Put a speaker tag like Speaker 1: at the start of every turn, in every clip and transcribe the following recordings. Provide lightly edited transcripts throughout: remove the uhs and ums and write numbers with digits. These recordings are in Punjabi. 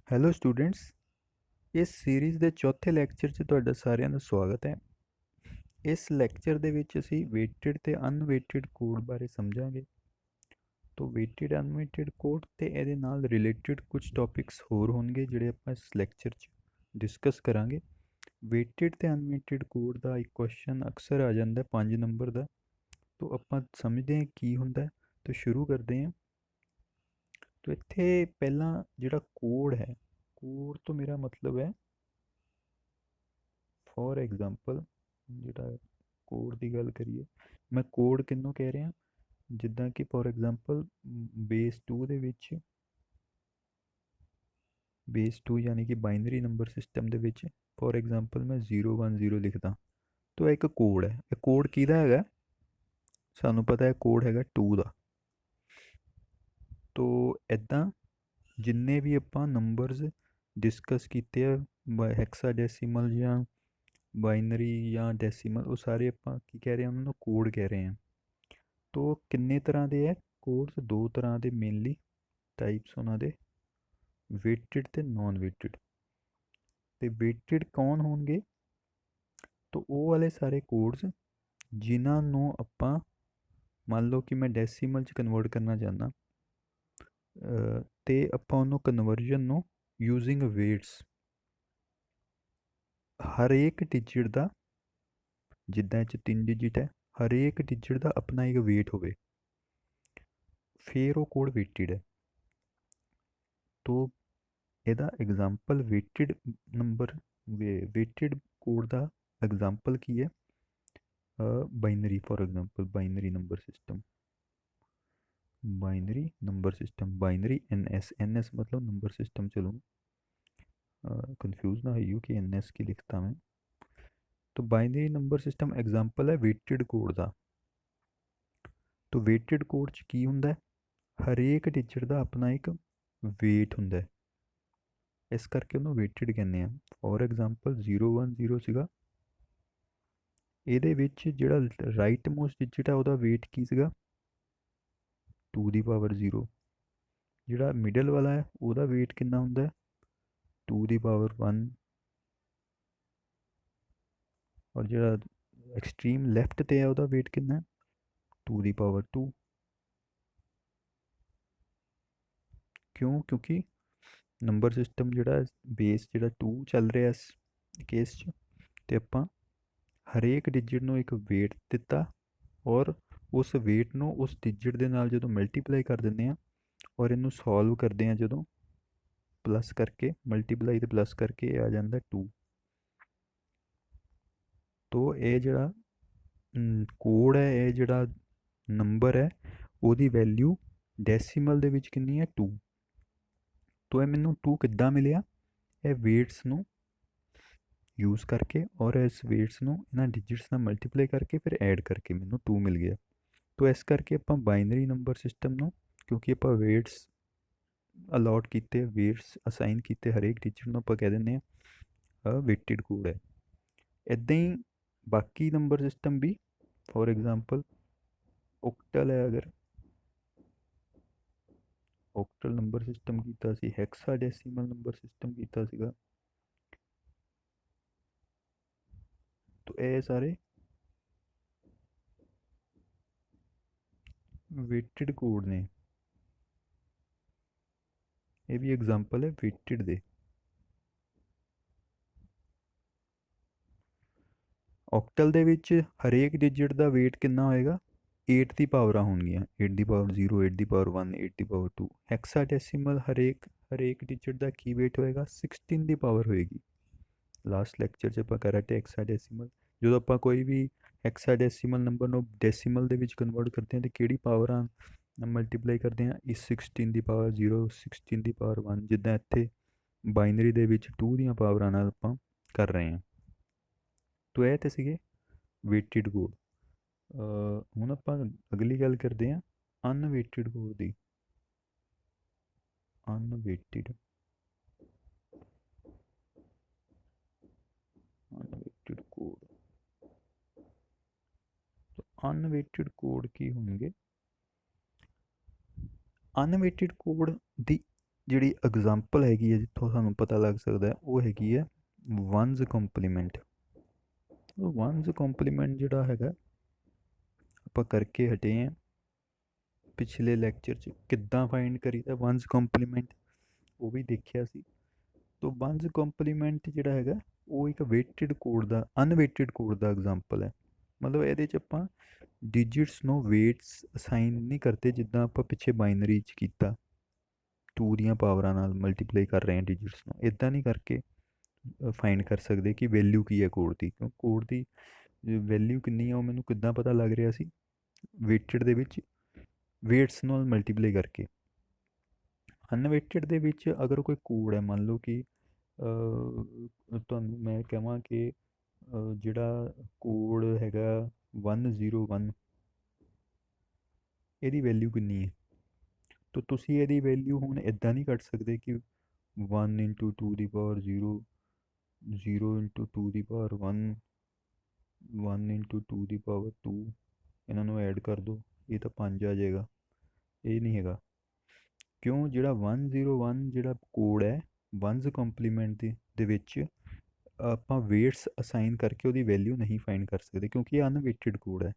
Speaker 1: ਹੈਲੋ ਸਟੂਡੈਂਟਸ, ਇਸ ਸੀਰੀਜ਼ ਦੇ ਚੌਥੇ ਲੈਕਚਰ 'ਚ ਤੁਹਾਡਾ ਸਾਰਿਆਂ ਦਾ ਸਵਾਗਤ ਹੈ। ਇਸ ਲੈਕਚਰ ਦੇ ਵਿੱਚ ਅਸੀਂ ਵੇਟਡ ਤੇ ਅਨਵੇਟਡ ਕੋਡ ਬਾਰੇ ਸਮਝਾਂਗੇ। ਤੋਂ ਵੇਟਡ ਅਨਵੇਟਡ ਕੋਡ ਤੇ ਇਹਦੇ ਨਾਲ ਰਿਲੇਟਡ ਕੁਝ ਟੌਪਿਕਸ ਹੋਰ ਹੋਣਗੇ ਜਿਹੜੇ ਆਪਾਂ ਇਸ ਲੈਕਚਰ 'ਚ ਡਿਸਕਸ ਕਰਾਂਗੇ। ਵੇਟਡ ਤੇ ਅਨਵੇਟਡ ਕੋਡ ਦਾ ਇੱਕ ਕੁਐਸਚਨ ਅਕਸਰ ਆ ਜਾਂਦਾ 5 ਨੰਬਰ ਦਾ। ਤੋਂ ਆਪਾਂ ਸਮਝਦੇ ਹਾਂ ਕੀ ਹੁੰਦਾ ਹੈ, ਤੋਂ ਸ਼ੁਰੂ ਕਰਦੇ ਹਾਂ। ਤੋਂ ਇੱਥੇ ਪਹਿਲਾਂ ਜਿਹੜਾ ਕੋਡ ਹੈ, ਕੋਡ ਤੋਂ ਮੇਰਾ ਮਤਲਬ ਹੈ ਫੋਰ ਐਗਜ਼ਾਮਪਲ ਜਿਹੜਾ ਕੋਡ ਦੀ ਗੱਲ ਕਰੀਏ, ਮੈਂ ਕੋਡ ਕਿਹਨੂੰ ਕਹਿ ਰਿਹਾ, ਜਿੱਦਾਂ ਕਿ ਫੋਰ ਐਗਜ਼ਾਮਪਲ ਬੇਸ 2 ਯਾਨੀ ਕਿ ਬਾਈਨਰੀ ਨੰਬਰ ਸਿਸਟਮ ਦੇ ਵਿੱਚ ਫੋਰ ਐਗਜ਼ਾਮਪਲ ਮੈਂ 010 ਲਿਖਦਾ, ਤਾਂ ਇਹ ਇੱਕ ਕੋਡ ਹੈ। ਇਹ ਕੋਡ ਕਿਹਦਾ ਹੈਗਾ? ਸਾਨੂੰ ਪਤਾ ਹੈ ਕੋਡ ਹੈਗਾ 2 ਦਾ। ਤੋ ਇੱਦਾਂ ਜਿੰਨੇ ਵੀ ਆਪਾਂ ਨੰਬਰਸ ਡਿਸਕਸ ਕੀਤੇ ਆ, ਹੈਕਸਾਡੈਸੀਮਲ ਜਾਂ ਬਾਈਨਰੀ ਜਾਂ ਡੈਸੀਮਲ, ਉਹ ਸਾਰੇ ਆਪਾਂ ਕੀ ਕਹਿ ਰਹੇ ਹਾਂ, ਉਹਨਾਂ ਨੂੰ ਕੋਡ ਕਹਿ ਰਹੇ ਹਾਂ। ਤੋ ਕਿੰਨੇ ਤਰ੍ਹਾਂ ਦੇ ਹੈ ਕੋਡਸ? ਦੋ ਤਰ੍ਹਾਂ ਦੇ ਮੇਨਲੀ ਟਾਈਪਸ ਉਹਨਾਂ ਦੇ, ਵੇਟਡ ਤੇ ਨॉन ਵੇਟਡ। ਤੇ ਵੇਟਡ ਕੌਣ ਹੋਣਗੇ? ਤੋ ਉਹ ਵਾਲੇ ਸਾਰੇ ਕੋਡਸ ਜਿਨ੍ਹਾਂ ਨੂੰ ਆਪਾਂ, ਮੰਨ ਲਓ ਕਿ ਮੈਂ ਡੈਸੀਮਲ 'ਚ ਕਨਵਰਟ ਕਰਨਾ ਚਾਹੁੰਦਾ, ਤੇ ਆਪਾਂ ਉਹਨੂੰ ਕਨਵਰਜਨ ਨੂੰ ਯੂਜ਼ਿੰਗ ਵੇਟਸ, ਹਰੇਕ ਡਿਜਿਟ ਦਾ, ਜਿੱਦਾਂ ਇਹ 'ਚ 3 ਡਿਜਿਟ ਹੈ, ਹਰੇਕ ਡਿਜਿਟ ਦਾ ਆਪਣਾ ਇੱਕ ਵੇਟ ਹੋਵੇ, ਫਿਰ ਉਹ ਕੋਡ ਵੇਟਡ ਹੈ। ਤੋ ਇਹਦਾ example weighted number, weighted code ਦਾ ਐਗਜ਼ਾਮਪਲ ਕੀ ਹੈ? Binary, for example binary number system, binary number system, binary N S मतलब नंबर सिस्टम। चलो कंफ्यूज ना हो कि एन एस की लिखता मैं। तो बाइनरी नंबर सिस्टम एग्जाम्पल है वेटेड कोड का। तो वेटेड कोड च की हुंदा है, हरेक डिजिट का अपना एक वेट हुंदा है, इस करके उन्होंने वेटेड कहने हैं। फॉर एग्जाम्पल 010 ਸੀਗਾ, ਇਹਦੇ ਵਿੱਚ ਜਿਹੜਾ ਰਾਈਟ ਮੋਸਟ ਡਿਜਿਟ ਹੈ ਉਹਦਾ ਵੇਟ ਕੀ ਸੀਗਾ? 2 ਦੀ ਪਾਵਰ 0। ਜਿਹੜਾ ਮਿਡਲ ਵਾਲਾ ਹੈ ਉਹਦਾ ਵੇਟ ਕਿੰਨਾ ਹੁੰਦਾ ਹੈ? 2 ਦੀ ਪਾਵਰ 1। ਔਰ ਜਿਹੜਾ ਐਕਸਟ੍ਰੀਮ ਲੈਫਟ ਤੇ ਹੈ ਉਹਦਾ ਵੇਟ ਕਿੰਨਾ ਹੈ? 2 ਦੀ ਪਾਵਰ 2। ਕਿਉਂ? ਕਿਉਂਕਿ ਨੰਬਰ ਸਿਸਟਮ ਜਿਹੜਾ ਬੇਸ ਜਿਹੜਾ 2 ਚੱਲ ਰਿਹਾ ਇਸ ਕੇਸ 'ਚ, ਤੇ ਆਪਾਂ ਹਰੇਕ ਡਿਜਿਟ ਨੂੰ ਇੱਕ ਵੇਟ ਦਿੱਤਾ, ਔਰ ਉਸ ਵੇਟ ਨੂੰ ਉਸ ਡਿਜਿਟ ਦੇ ਨਾਲ ਜਦੋਂ ਮਲਟੀਪਲਾਈ ਕਰ ਦਿੰਦੇ ਹਾਂ ਔਰ ਇਹਨੂੰ ਸੋਲਵ ਕਰਦੇ ਹਾਂ, ਜਦੋਂ ਪਲੱਸ ਕਰਕੇ, ਮਲਟੀਪਲਾਈ ਤੇ ਪਲੱਸ ਕਰਕੇ ਇਹ ਆ ਜਾਂਦਾ 2। ਤੋ ਇਹ ਜਿਹੜਾ ਕੋਡ ਹੈ, ਇਹ ਜਿਹੜਾ ਨੰਬਰ ਹੈ, ਉਹਦੀ ਵੈਲਿਊ ਡੈਸੀਮਲ ਦੇ ਵਿੱਚ ਕਿੰਨੀ ਹੈ? 2। ਤੋ ਇਹ ਮੈਨੂੰ 2 ਕਿੱਦਾਂ ਮਿਲਿਆ? ਇਹ ਵੇਟਸ ਨੂੰ ਯੂਜ਼ ਕਰਕੇ ਔਰ ਇਸ ਵੇਟਸ ਨੂੰ ਇਹਨਾਂ ਡਿਜਿਟਸ ਨਾਲ ਮਲਟੀਪਲਾਈ ਕਰਕੇ ਫਿਰ ਐਡ ਕਰਕੇ ਮੈਨੂੰ 2 ਮਿਲ ਗਿਆ। ਤੋ ਇਸ ਕਰਕੇ ਆਪਾਂ ਬਾਈਨਰੀ ਨੰਬਰ ਸਿਸਟਮ ਨੂੰ, ਕਿਉਂਕਿ ਆਪਾਂ ਵੇਟਸ ਅਲਾਟ ਕੀਤੇ, ਵੇਟਸ ਅਸਾਈਨ ਕੀਤੇ ਹਰੇਕ ਟੀਚਰ ਨੂੰ, ਆਪਾਂ ਕਹਿ ਦਿੰਦੇ ਹਾਂ ਵੇਟਡ ਕੋਡ ਹੈ। ਇੱਦਾਂ ਹੀ ਬਾਕੀ ਨੰਬਰ ਸਿਸਟਮ ਵੀ, ਫੋਰ ਐਗਜ਼ਾਮਪਲ ਓਕਟਲ ਹੈ, ਅਗਰ ਓਕਟਲ ਨੰਬਰ ਸਿਸਟਮ ਕੀਤਾ ਸੀ, ਹੈਕਸਾਡੈਸੀਮਲ ਨੰਬਰ ਸਿਸਟਮ ਕੀਤਾ ਸੀਗਾ, ਤੋ ਇਹ ਸਾਰੇ ਵੇਟਡ ਕੋਡ ਨੇ। ਇਹ ਵੀ ਐਗਜ਼ਾਮਪਲ ਹੈ ਵੇਟਡ ਦੇ। ਓਕਟਲ ਦੇ ਵਿੱਚ ਹਰੇਕ ਡਿਜਿਟ ਦਾ ਵੇਟ ਕਿੰਨਾ ਹੋਏਗਾ? 8 ਦੀ ਪਾਵਰਾਂ ਹੋਣਗੀਆਂ, 8 ਦੀ ਪਾਵਰ 0, 8 ਦੀ ਪਾਵਰ 1, 8 ਦੀ ਪਾਵਰ 2। ਹੈਕਸਾਡੈਸੀਮਲ ਹਰੇਕ ਡਿਜਿਟ ਦਾ ਕੀ ਵੇਟ ਹੋਏਗਾ? 16 ਦੀ ਪਾਵਰ ਹੋਏਗੀ। ਲਾਸਟ ਲੈਕਚਰ 'ਚ ਆਪਾਂ ਕਰਾਂਗੇ ਹੈਕਸਾਡੈਸੀਮਲ, ਜਦੋਂ ਆਪਾਂ ਕੋਈ ਵੀ ਹੈਕਸਾਡੈਸੀਮਲ ਨੰਬਰ ਨੂੰ ਡੈਸੀਮਲ ਦੇ ਵਿੱਚ ਕਨਵਰਟ ਕਰਦੇ ਹਾਂ ਤਾਂ ਕਿਹੜੀ ਪਾਵਰਾਂ ਮਲਟੀਪਲਾਈ ਕਰਦੇ ਹਾਂ? ਇਸ 16 ਦੀ ਪਾਵਰ 0, 16 ਦੀ ਪਾਵਰ 1, ਜਿੱਦਾਂ ਇੱਥੇ ਬਾਈਨਰੀ ਦੇ ਵਿੱਚ 2 ਦੀਆਂ ਪਾਵਰਾਂ ਨਾਲ ਆਪਾਂ ਕਰ ਰਹੇ ਹਾਂ। ਤੋ ਇਹ ਤੇ ਸੀਗੇ ਵੇਟਡ ਕੋਡ। ਹੁਣ ਆਪਾਂ ਅਗਲੀ ਗੱਲ ਕਰਦੇ ਹਾਂ ਅਨਵੇਟਡ ਕੋਡ ਦੀ। ਅਨਵੇਟਡ ਕੋਡ। ਅਨਵੇਟਡ ਕੋਡ ਕੀ ਹੋਣਗੇ? ਅਨਵੇਟਡ ਕੋਡ ਦੀ ਜਿਹੜੀ ਐਗਜ਼ਾਮਪਲ ਹੈਗੀ ਹੈ ਜਿੱਥੋਂ ਸਾਨੂੰ ਪਤਾ ਲੱਗ ਸਕਦਾ ਉਹ ਹੈਗੀ ਹੈ ਵਨਜ਼ ਕੰਪਲੀਮੈਂਟ। ਵਨਜ਼ ਕੰਪਲੀਮੈਂਟ ਜਿਹੜਾ ਹੈਗਾ ਆਪਾਂ ਕਰਕੇ ਹਟੇ ਹਾਂ ਪਿਛਲੇ ਲੈਕਚਰ 'ਚ, ਕਿੱਦਾਂ ਫਾਈਂਡ ਕਰੀਦਾ ਵਨਜ਼ ਕੰਪਲੀਮੈਂਟ ਉਹ ਵੀ ਦੇਖਿਆ ਸੀ। ਤੋ ਵਨਜ਼ ਕੰਪਲੀਮੈਂਟ ਜਿਹੜਾ ਹੈਗਾ ਉਹ ਇੱਕ ਵੇਟਡ ਕੋਡ ਦਾ, ਅਨਵੇਟਡ ਕੋਡ ਦਾ ਐਗਜ਼ਾਮਪਲ ਹੈ। ਮਤਲਬ ਇਹਦੇ 'ਚ ਆਪਾਂ ਡਿਜਿਟਸ ਨੂੰ ਵੇਟਸ ਅਸਾਈਨ ਨਹੀਂ ਕਰਦੇ ਜਿੱਦਾਂ ਆਪਾਂ ਪਿੱਛੇ ਬਾਈਨਰੀ 'ਚ ਕੀਤਾ, 2 ਦੀਆਂ ਪਾਵਰਾਂ ਨਾਲ ਮਲਟੀਪਲਾਈ ਕਰ ਰਹੇ ਹਾਂ ਡਿਜਿਟਸ ਨੂੰ, ਇੱਦਾਂ ਨਹੀਂ ਕਰਕੇ ਫਾਈਂਡ ਕਰ ਸਕਦੇ ਕਿ ਵੈਲਿਊ ਕੀ ਹੈ ਕੋਡ ਦੀ। ਕਿਉਂ ਕੋਡ ਦੀ ਵੈਲਿਊ ਕਿੰਨੀ ਆ ਉਹ ਮੈਨੂੰ ਕਿੱਦਾਂ ਪਤਾ ਲੱਗ ਰਿਹਾ ਸੀ, ਵੇਟਡ ਦੇ ਵਿੱਚ ਵੇਟਸ ਨਾਲ ਮਲਟੀਪਲਾਈ ਕਰਕੇ। ਅਨਵੇਟਡ ਦੇ ਵਿੱਚ ਅਗਰ ਕੋਈ ਕੋਡ ਹੈ, ਮੰਨ ਲਓ ਕਿ ਤੁਹਾਨੂੰ ਮੈਂ ਕਹਾਂ ਕਿ ਜਿਹੜਾ ਕੋਡ ਹੈਗਾ 101, ਇਹਦੀ ਵੈਲਿਊ ਕਿੰਨੀ ਹੈ, ਤਾਂ ਤੁਸੀਂ ਇਹਦੀ ਵੈਲਿਊ ਹੁਣ ਇੱਦਾਂ ਨਹੀਂ ਕੱਢ ਸਕਦੇ ਕਿ 1 ਇੰਟੂ 2 ਦੀ ਪਾਵਰ 0, 0 ਇੰਟੂ 2 ਦੀ ਪਾਵਰ 1, 1 ਇੰਟੂ 2 ਦੀ ਪਾਵਰ 2, ਇਹਨਾਂ ਨੂੰ ਐਡ ਕਰ ਦਿਓ ਇਹ ਤਾਂ 5 ਆ ਜਾਏਗਾ। ਇਹ ਨਹੀਂ ਹੈਗਾ। ਕਿਉਂ? ਜਿਹੜਾ 101 ਜਿਹੜਾ ਕੋਡ ਹੈ ਵਨਜ਼ ਕੰਪਲੀਮੈਂਟ ਦੇ ਵਿੱਚ ਆਪਾਂ ਵੇਟਸ ਅਸਾਈਨ ਕਰਕੇ ਉਹਦੀ ਵੈਲਿਊ ਨਹੀਂ ਫਾਈਂਡ ਕਰ ਸਕਦੇ ਕਿਉਂਕਿ ਇਹ ਅਨਵੇਟਡ ਕੋਡ ਹੈ।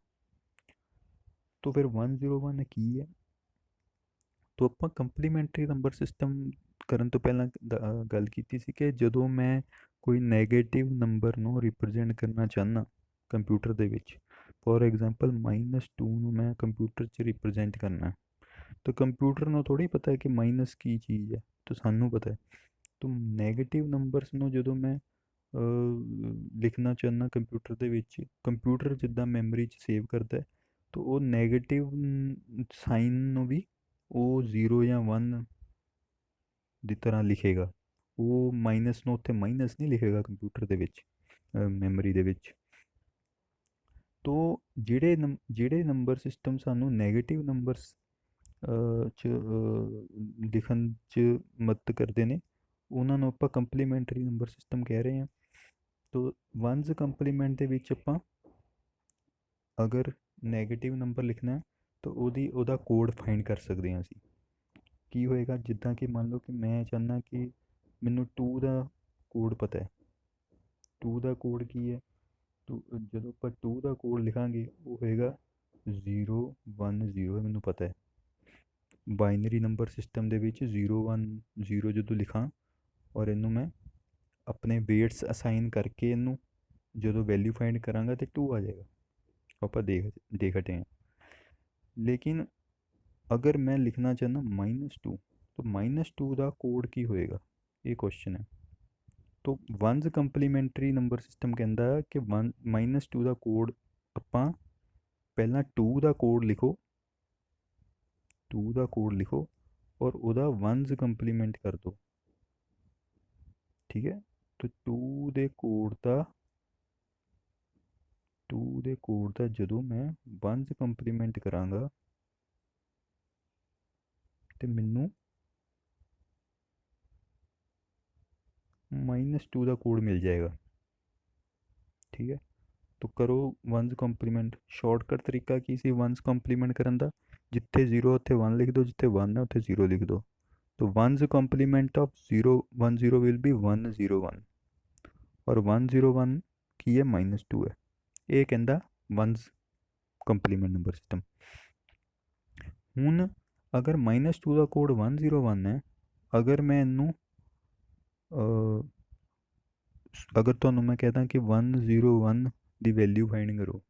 Speaker 1: ਤਾਂ ਫਿਰ 101 ਕੀ ਹੈ? ਤਾਂ ਆਪਾਂ ਕੰਪਲੀਮੈਂਟਰੀ ਨੰਬਰ ਸਿਸਟਮ ਕਰਨ ਤੋਂ ਪਹਿਲਾਂ ਗੱਲ ਕੀਤੀ ਸੀ ਕਿ ਜਦੋਂ ਮੈਂ ਕੋਈ ਨੈਗੇਟਿਵ ਨੰਬਰ ਨੂੰ ਰਿਪਰਜੈਂਟ ਕਰਨਾ ਚਾਹੁੰਦਾ ਕੰਪਿਊਟਰ ਦੇ ਵਿੱਚ, ਫੋਰ ਐਗਜ਼ਾਮਪਲ -2 ਨੂੰ ਮੈਂ ਕੰਪਿਊਟਰ 'ਚ ਰਿਪਰਜੈਂਟ ਕਰਨਾ, ਤਾਂ ਕੰਪਿਊਟਰ ਨੂੰ ਥੋੜ੍ਹੀ ਪਤਾ ਹੈ ਕਿ ਮਾਈਨਸ ਕੀ ਚੀਜ਼ ਹੈ, ਤਾਂ ਸਾਨੂੰ ਪਤਾ ਹੈ। ਤਾਂ ਨੈਗੇਟਿਵ ਨੰਬਰਸ ਨੂੰ ਜਦੋਂ ਮੈਂ ਲਿਖਣਾ ਚਾਹੁੰਦਾ ਕੰਪਿਊਟਰ ਦੇ ਵਿੱਚ, ਕੰਪਿਊਟਰ ਜਿੱਦਾਂ ਮੈਮਰੀ 'ਚ ਸੇਵ ਕਰਦਾ ਹੈ, ਤਾਂ ਉਹ ਨੈਗੇਟਿਵ ਸਾਈਨ ਨੂੰ ਵੀ ਉਹ 0 ਜਾਂ 1 ਦੀ ਤਰ੍ਹਾਂ ਲਿਖੇਗਾ। ਉਹ ਮਾਈਨਸ ਨੂੰ ਉੱਥੇ ਮਾਈਨਸ ਨਹੀਂ ਲਿਖੇਗਾ ਕੰਪਿਊਟਰ ਦੇ ਵਿੱਚ, ਮੈਮਰੀ ਦੇ ਵਿੱਚ। ਤੋ ਜਿਹੜੇ ਨੰਬਰ ਸਿਸਟਮ ਸਾਨੂੰ ਨੈਗੇਟਿਵ ਨੰਬਰਸ 'ਚ ਲਿਖਣ 'ਚ ਮਦਦ ਕਰਦੇ ਨੇ ਉਹਨਾਂ ਨੂੰ ਆਪਾਂ ਕੰਪਲੀਮੈਂਟਰੀ ਨੰਬਰ ਸਿਸਟਮ ਕਹਿ ਰਹੇ ਹਾਂ। ਤੋ ਵਨਜ਼ ਕੰਪਲੀਮੈਂਟ ਦੇ ਵਿੱਚ ਆਪਾਂ ਅਗਰ ਨੈਗੇਟਿਵ ਨੰਬਰ ਲਿਖਣਾ ਤਾਂ ਉਹਦਾ ਕੋਡ ਫਾਈਂਡ ਕਰ ਸਕਦੇ ਹਾਂ ਅਸੀਂ। ਕੀ ਹੋਏਗਾ? ਜਿੱਦਾਂ ਕਿ ਮੰਨ ਲਓ ਕਿ ਮੈਂ ਚਾਹੁੰਦਾ ਕਿ ਮੈਨੂੰ 2 ਦਾ ਕੋਡ ਪਤਾ ਹੈ। 2 ਦਾ ਕੋਡ ਕੀ ਹੈ? ਜਦੋਂ ਆਪਾਂ 2 ਦਾ ਕੋਡ ਲਿਖਾਂਗੇ ਉਹ ਹੋਏਗਾ 010, ਮੈਨੂੰ ਪਤਾ ਹੈ। ਬਾਈਨਰੀ ਨੰਬਰ ਸਿਸਟਮ ਦੇ ਵਿੱਚ 010 ਜਦੋਂ ਲਿਖਾਂ ਔਰ ਇਹਨੂੰ ਮੈਂ ਆਪਣੇ ਵੇਟਸ ਅਸਾਈਨ ਕਰਕੇ ਇਹਨੂੰ ਜਦੋਂ ਵੈਲਿਊ ਫਾਈਂਡ ਕਰਾਂਗਾ ਤਾਂ 2 ਆ ਜਾਏਗਾ। ਆਪਾਂ ਦੇਖ ਹਟੇ ਹਾਂ। ਲੇਕਿਨ ਅਗਰ ਮੈਂ ਲਿਖਣਾ ਚਾਹੁੰਦਾ -2 ਤਾਂ -2 ਦਾ ਕੋਡ ਕੀ ਹੋਏਗਾ? ਇਹ ਕੁਐਸਚਨ ਹੈ। ਤੋ ਵਨਜ਼ ਕੰਪਲੀਮੈਂਟਰੀ ਨੰਬਰ ਸਿਸਟਮ ਕਹਿੰਦਾ ਕਿ -2 ਦਾ ਕੋਡ ਆਪਾਂ ਪਹਿਲਾਂ 2 ਦਾ ਕੋਡ ਲਿਖੋ, 2 ਦਾ ਕੋਡ ਲਿਖੋ ਔਰ ਉਹਦਾ ਵਨਜ਼ ਕੰਪਲੀਮੈਂਟ ਕਰ ਦਿਓ। ਠੀਕ ਹੈ? ਤਾਂ 2 ਦੇ ਕੋਡ ਦਾ ਜਦੋਂ ਮੈਂ ਵਨਜ਼ ਕੰਪਲੀਮੈਂਟ ਕਰਾਂਗਾ ਤੇ ਮੈਨੂੰ -2 ਦਾ ਕੋਡ ਮਿਲ ਜਾਏਗਾ। ਠੀਕ ਹੈ? तो करो वंस कंप्लीमेंट। शॉर्टकट तरीका की सी वंस कंप्लीमेंट करन दा, जिथे 0 उत्थे 1 लिख दो, जिथे 1 है उत्थे 0 लिख दो। तो one's complement of 010 will be 101 और 101 की है -2 है। ये कहता वंस कंप्लीमेंट नंबर सिस्टम। हुण अगर -2 का कोड 101 है, अगर मैं इनू अगर तुहानू मैं कहता कि 101 ਦੀ ਵੈਲਿਊ ਫਾਈਂਡ ਕਰੋ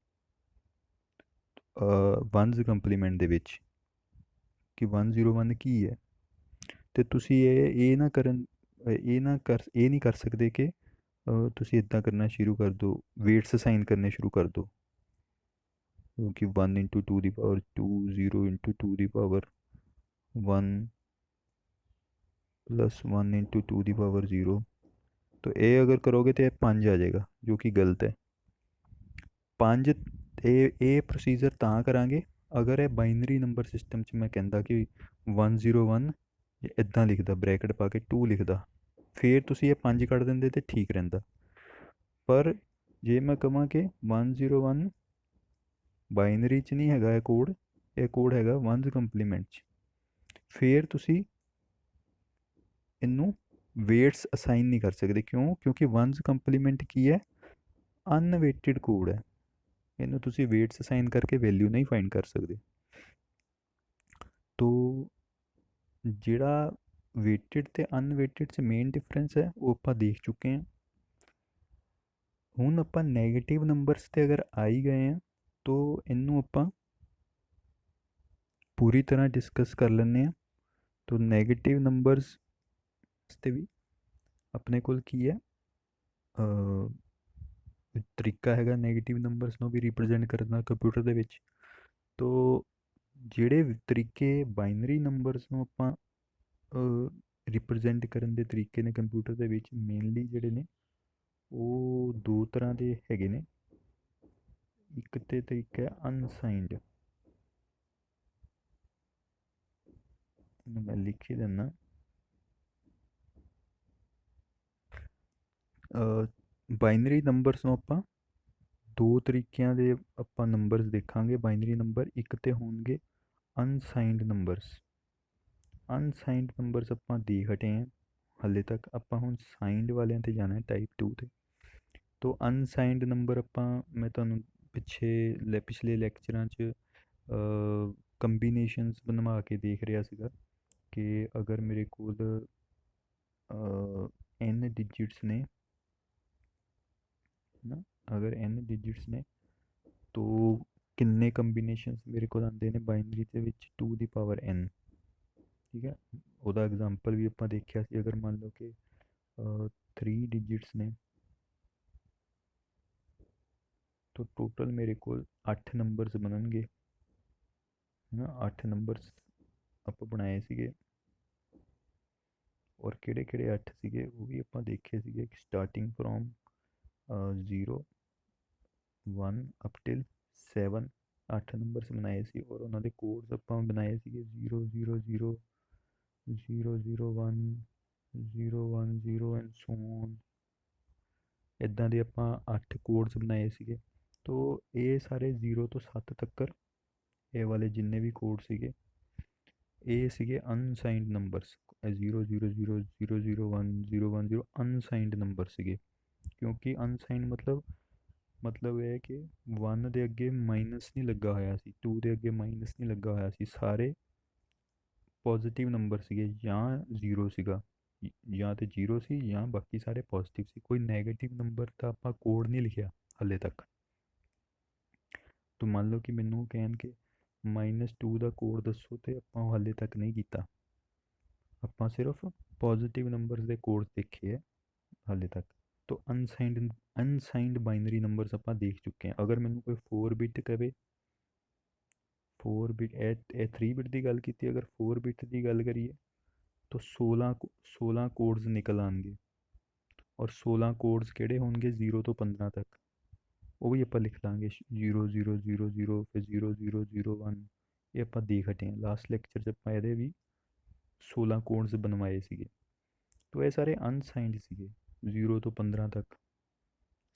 Speaker 1: ਵਨਜ਼ ਕੰਪਲੀਮੈਂਟ ਦੇ ਵਿੱਚ ਕਿ 101 ਕੀ ਹੈ, ਤੇ ਤੁਸੀਂ ਇਹ ਨਹੀਂ ਕਰ ਸਕਦੇ ਕਿ ਤੁਸੀਂ ਇੱਦਾਂ ਕਰਨਾ ਸ਼ੁਰੂ ਕਰ ਦਿਓ, ਵੇਟਸ ਅਸਾਈਨ ਕਰਨੇ ਸ਼ੁਰੂ ਕਰ ਦਿਓ ਕਿ 1 ਇੰਟੂ 2 ਦੀ ਪਾਵਰ 2, 0 ਇੰਟੂ 2 ਦੀ ਪਾਵਰ 1 प्लस 1 इंटू 2 ਦੀ ਪਾਵਰ 0। तो ये अगर करोगे तो ये 5 आ जाएगा, जो कि गलत है। 5 ये प्रोसीजर ਤਾਂ ਕਰਾਂਗੇ ਅਗਰ ਇਹ ਬਾਈਨਰੀ ਨੰਬਰ ਸਿਸਟਮ 'ਚ ਮੈਂ ਕਹਿੰਦਾ ਕਿ 101 ਇੱਦਾਂ ਲਿਖਦਾ, ਬ੍ਰੈਕਟ ਪਾ ਕੇ 2 ਲਿਖਦਾ, ਫਿਰ ਤੁਸੀਂ ਇਹ 5 ਕੱਢ ਦਿੰਦੇ ਤੇ ਠੀਕ ਰਹਿੰਦਾ। ਪਰ ਜੇ ਮੈਂ ਕਹਾਂ ਕਿ 101 ਬਾਈਨਰੀ 'ਚ ਨਹੀਂ ਹੈਗਾ ਇਹ ਕੋਡ ਹੈਗਾ ਵਨਜ਼ ਕੰਪਲੀਮੈਂਟ 'ਚ, ਫਿਰ ਤੁਸੀਂ ਇਹਨੂੰ ਵੇਟਸ ਅਸਾਈਨ ਨਹੀਂ ਕਰ ਸਕਦੇ। ਕਿਉਂ? ਕਿਉਂਕਿ ਵਨਸ ਕੰਪਲੀਮੈਂਟ ਕੀ ਹੈ? ਅਨਵੇਟਡ ਕੋਡ ਹੈ। ਇਹਨੂੰ ਤੁਸੀਂ ਵੇਟਸ ਅਸਾਈਨ ਕਰਕੇ ਵੈਲਿਊ ਨਹੀਂ ਫਾਈਂਡ ਕਰ ਸਕਦੇ। ਤੋ ਜਿਹੜਾ ਵੇਟਡ ਤੇ ਅਨਵੇਟਡ 'ਚ ਮੇਨ ਡਿਫਰੈਂਸ ਹੈ ਉਹ ਆਪਾਂ ਦੇਖ ਚੁੱਕੇ ਹਾਂ। ਹੁਣ ਆਪਾਂ ਨੈਗੇਟਿਵ ਨੰਬਰਸ 'ਤੇ ਅਗਰ ਆ ਹੀ ਗਏ ਹਾਂ ਤੋ ਇਹਨੂੰ ਆਪਾਂ ਪੂਰੀ ਤਰ੍ਹਾਂ ਡਿਸਕਸ ਕਰ ਲੈਂਦੇ ਹਾਂ। ਤੋ ਨੈਗੇਟਿਵ ਨੰਬਰਸ 'ਤੇ ਵੀ ਆਪਣੇ ਕੋਲ ਕੀ ਹੈ, ਤਰੀਕਾ ਹੈਗਾ ਨੈਗੇਟਿਵ ਨੰਬਰਸ ਨੂੰ ਵੀ ਰਿਪਰੈਜ਼ੈਂਟ ਕਰਨ ਦਾ ਕੰਪਿਊਟਰ ਦੇ ਵਿੱਚ। ਤੋ ਜਿਹੜੇ ਤਰੀਕੇ ਬਾਈਨਰੀ ਨੰਬਰਸ ਨੂੰ ਆਪਾਂ ਰਿਪਰੈਜ਼ੈਂਟ ਕਰਨ ਦੇ ਤਰੀਕੇ ਨੇ ਕੰਪਿਊਟਰ ਦੇ ਵਿੱਚ, ਮੇਨਲੀ ਜਿਹੜੇ ਨੇ ਉਹ ਦੋ ਤਰ੍ਹਾਂ ਦੇ ਹੈਗੇ ਨੇ। ਇੱਕ ਤੇ ਤਰੀਕਾ ਹੈ ਅਨਸਾਈਨਡ, ਇਹਨੂੰ ਮੈਂ ਲਿਖ ਹੀ ਦਿੰਦਾ। ਬਾਈਨਰੀ ਨੰਬਰਸ ਨੂੰ ਆਪਾਂ ਦੋ ਤਰੀਕਿਆਂ ਦੇ ਆਪਾਂ ਨੰਬਰਸ ਦੇਖਾਂਗੇ ਬਾਈਨਰੀ ਨੰਬਰ। ਇੱਕ ਤੇ ਹੋਣਗੇ ਅਨਸਾਈਨਡ ਨੰਬਰਸ। ਅਨਸਾਈਨਡ ਨੰਬਰਸ ਆਪਾਂ ਦੇਖ ਹਟੇ ਹਾਂ ਹਾਲੇ ਤੱਕ, ਆਪਾਂ ਹੁਣ ਸਾਈਨਡ ਵਾਲਿਆਂ ਤੇ ਜਾਣਾ ਹੈ, ਟਾਈਪ 2 ਤੇ। ਤੋ ਅਨਸਾਈਨਡ ਨੰਬਰ ਆਪਾਂ, ਮੈਂ ਤੁਹਾਨੂੰ ਪਿਛਲੇ ਲੈਕਚਰਾਂ 'ਚ ਕੰਬੀਨੇਸ਼ਨਸ ਬਣਵਾ ਕੇ ਦੇਖ ਰਿਹਾ ਸੀਗਾ ਕਿ ਅਗਰ ਮੇਰੇ ਕੋਲ n ਡਿਜਿਟਸ ਨੇ ਨਾ, ਅਗਰ n ਡਿਜਿਟਸ ਨੇ ਤੋ ਕਿੰਨੇ ਕੰਬੀਨੇਸ਼ਨਸ ਮੇਰੇ ਕੋਲ ਆਉਂਦੇ ਨੇ ਬਾਈਨਰੀ ਦੇ ਵਿੱਚ 2 ਦੀ ਪਾਵਰ n। ਠੀਕ ਹੈ, ਉਹਦਾ ਐਗਜ਼ਾਮਪਲ ਵੀ ਆਪਾਂ ਦੇਖਿਆ ਸੀ। ਅਗਰ ਮੰਨ ਲਓ ਕਿ 3 ਡਿਜਿਟਸ ਨੇ ਤੋ ਟੋਟਲ ਮੇਰੇ ਕੋਲ 8 ਨੰਬਰਸ ਬਣਨਗੇ ਨਾ। 8 ਨੰਬਰਸ ਆਪਾਂ ਬਣਾਏ ਸੀਗੇ, ਔਰ ਕਿਹੜੇ ਕਿਹੜੇ 8 ਸੀਗੇ ਉਹ ਵੀ ਆਪਾਂ ਦੇਖੇ ਸੀਗੇ। Starting from 0 1 up till 7 8 numbers ਬਣਾਏ ਸੀ, ਔਰ ਉਹਨਾਂ ਦੇ ਕੋਡਸ ਆਪਾਂ ਬਣਾਏ ਸੀਗੇ 0 0 0 0 0 1 0 1 0 ਐਂਡ ਸੋ ਔਨ। ਇੱਦਾਂ ਦੇ ਆਪਾਂ 8 ਕੋਡਸ ਬਣਾਏ ਸੀਗੇ। ਤੋ ਇਹ ਸਾਰੇ 0 ਤੋਂ 7 ਤੱਕ, ਇਹ ਵਾਲੇ ਜਿੰਨੇ ਵੀ ਕੋਡ ਸੀਗੇ ਇਹ ਸੀਗੇ ਅਨਸਾਈਨਡ ਨੰਬਰਸ। 0 0 0 0 0 1 0 1 0 ਅਨਸਾਈਨਡ ਨੰਬਰ ਸੀਗੇ। ਕਿਉਂਕਿ ਅਨਸਾਈਨਡ ਮਤਲਬ ਇਹ ਹੈ ਕਿ 1 ਦੇ ਅੱਗੇ ਮਾਈਨਸ ਨਹੀਂ ਲੱਗਾ ਹੋਇਆ ਸੀ, 2 ਦੇ ਅੱਗੇ ਮਾਈਨਸ ਨਹੀਂ ਲੱਗਾ ਹੋਇਆ ਸੀ, ਸਾਰੇ ਪੋਜ਼ੀਟਿਵ ਨੰਬਰ ਸੀਗੇ। ਜਾਂ 0 ਸੀਗਾ, ਜਾਂ ਤੇ 0 ਸੀ ਜਾਂ ਬਾਕੀ ਸਾਰੇ ਪੋਜ਼ੀਟਿਵ ਸੀ। ਕੋਈ ਨੈਗੇਟਿਵ ਨੰਬਰ ਦਾ ਆਪਾਂ ਕੋਡ ਨਹੀਂ ਲਿਖਿਆ ਹਾਲੇ ਤੱਕ। ਤੋ ਮੰਨ ਲਓ ਕਿ ਮੈਨੂੰ ਕਹਿਣ ਕਿ -2 ਦਾ ਕੋਡ ਦੱਸੋ, ਤੇ ਆਪਾਂ ਉਹ ਹਾਲੇ ਤੱਕ ਨਹੀਂ ਕੀਤਾ। ਆਪਾਂ ਸਿਰਫ ਪੋਜ਼ੀਟਿਵ ਨੰਬਰਸ ਦੇ ਕੋਡ ਦੇਖੇ ਹੈ ਹਾਲੇ ਤੱਕ। ਤੋ ਅਨਸਾਈਨਡ ਬਾਈਨਰੀ ਨੰਬਰਸ ਆਪਾਂ ਦੇਖ ਚੁੱਕੇ ਹਾਂ। ਅਗਰ ਮੈਨੂੰ ਕੋਈ 4 ਬਿਟ ਕਵੇ, 4 ਬਿਟ, ਇਹ 3 ਬਿਟ ਦੀ ਗੱਲ ਕੀਤੀ। ਅਗਰ 4 ਬਿਟ ਦੀ ਗੱਲ ਕਰੀਏ ਤਾਂ 16 ਕੋਡਸ ਨਿਕਲ ਆਉਣਗੇ, ਔਰ 16 ਕੋਡਸ ਕਿਹੜੇ ਹੋਣਗੇ 0 ਤੋਂ 15 ਤੱਕ। ਉਹ ਵੀ ਆਪਾਂ ਲਿਖ ਲਾਂਗੇ 0 0 0 0 ਫਿਰ 0 0 0 1। ਇਹ ਆਪਾਂ ਦੇਖ ਹਟੇ ਹਾਂ ਲਾਸਟ ਲੈਕਚਰ 'ਚ, ਆਪਾਂ ਇਹਦੇ ਵੀ 16 ਕੋਡਸ ਬਣਵਾਏ ਸੀਗੇ। ਤੋ ਇਹ ਸਾਰੇ ਅਨਸਾਈਨਡ ਸੀਗੇ, 0 ਤੋਂ 15 ਤੱਕ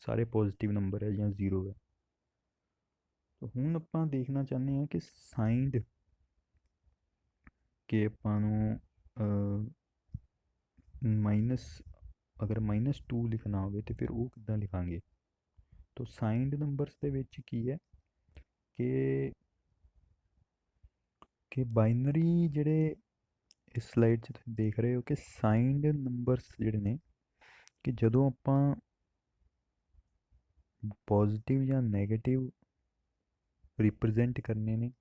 Speaker 1: ਸਾਰੇ ਪੋਜ਼ੀਟਿਵ ਨੰਬਰ ਹੈ ਜਾਂ 0 ਹੈ। ਤੋ ਹੁਣ ਆਪਾਂ ਦੇਖਣਾ ਚਾਹੁੰਦੇ ਹਾਂ ਕਿ ਸਾਈਨਡ, ਕਿ ਆਪਾਂ ਨੂੰ ਅਗਰ -2 ਲਿਖਣਾ ਹੋਵੇ ਤਾਂ ਫਿਰ ਉਹ ਕਿੱਦਾਂ ਲਿਖਾਂਗੇ। ਤੋ ਸਾਈਨਡ ਨੰਬਰਸ ਦੇ ਵਿੱਚ ਕੀ ਹੈ ਕਿ ਬਾਈਨਰੀ ਜਿਹੜੇ ਇਸ ਸਲਾਈਡ 'ਚ ਤੁਸੀਂ ਦੇਖ ਰਹੇ ਹੋ ਕਿ ਸਾਈਨਡ ਨੰਬਰਸ ਜਿਹੜੇ ਨੇ, ਕਿ ਜਦੋਂ ਆਪਾਂ ਪੋਜ਼ੀਟਿਵ ਜਾਂ ਨੈਗੇਟਿਵ ਰਿਪਰੈਜ਼ੈਂਟ ਕਰਨੇ ਨੇ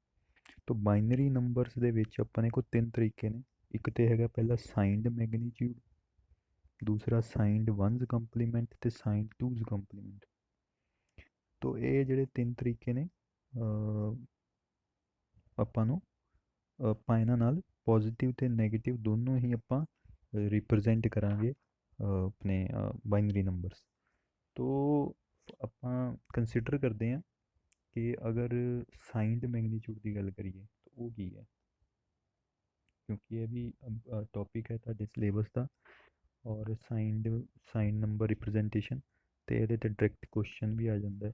Speaker 1: ਤਾਂ ਬਾਈਨਰੀ ਨੰਬਰਸ ਦੇ ਵਿੱਚ ਆਪਣੇ ਕੋਲ 3 ਤਰੀਕੇ ਨੇ। ਇੱਕ ਤੇ ਹੈਗਾ ਪਹਿਲਾ ਸਾਈਨਡ ਮੈਗਨੀਟਿਊਡ, ਦੂਸਰਾ ਸਾਈਨਡ 1's ਕੰਪਲੀਮੈਂਟ ਤੇ ਸਾਈਨਡ 2's ਕੰਪਲੀਮੈਂਟ। ਤੋ ਇਹ ਜਿਹੜੇ 3 ਤਰੀਕੇ ਨੇ ਆਪਾਂ ਇਹਨਾਂ ਨਾਲ ਪੋਜ਼ੀਟਿਵ ਤੇ ਨੈਗੇਟਿਵ ਦੋਨੋਂ ਹੀ ਆਪਾਂ ਰਿਪਰੈਜ਼ੈਂਟ ਕਰਾਂਗੇ ਆਪਣੇ ਬਾਈਨਰੀ ਨੰਬਰਸ। ਤੋ ਆਪਾਂ ਕੰਸੀਡਰ ਕਰਦੇ ਹਾਂ ਕਿ ਅਗਰ ਸਾਈਨਡ ਮੈਗਨੀਟਿਊਡ ਦੀ ਗੱਲ ਕਰੀਏ ਤਾਂ ਉਹ ਕੀ ਹੈ, ਕਿਉਂਕਿ ਇਹ ਵੀ ਟੌਪਿਕ ਹੈ ਤੁਹਾਡੇ ਸਿਲੇਬਸ ਦਾ। ਔਰ ਸਾਈਨ ਨੰਬਰ ਰਿਪਰੈਜ਼ੈਂਟੇਸ਼ਨ, ਅਤੇ ਇਹਦੇ 'ਤੇ ਡਾਇਰੈਕਟ ਕੁਐਸਚਨ ਵੀ ਆ ਜਾਂਦਾ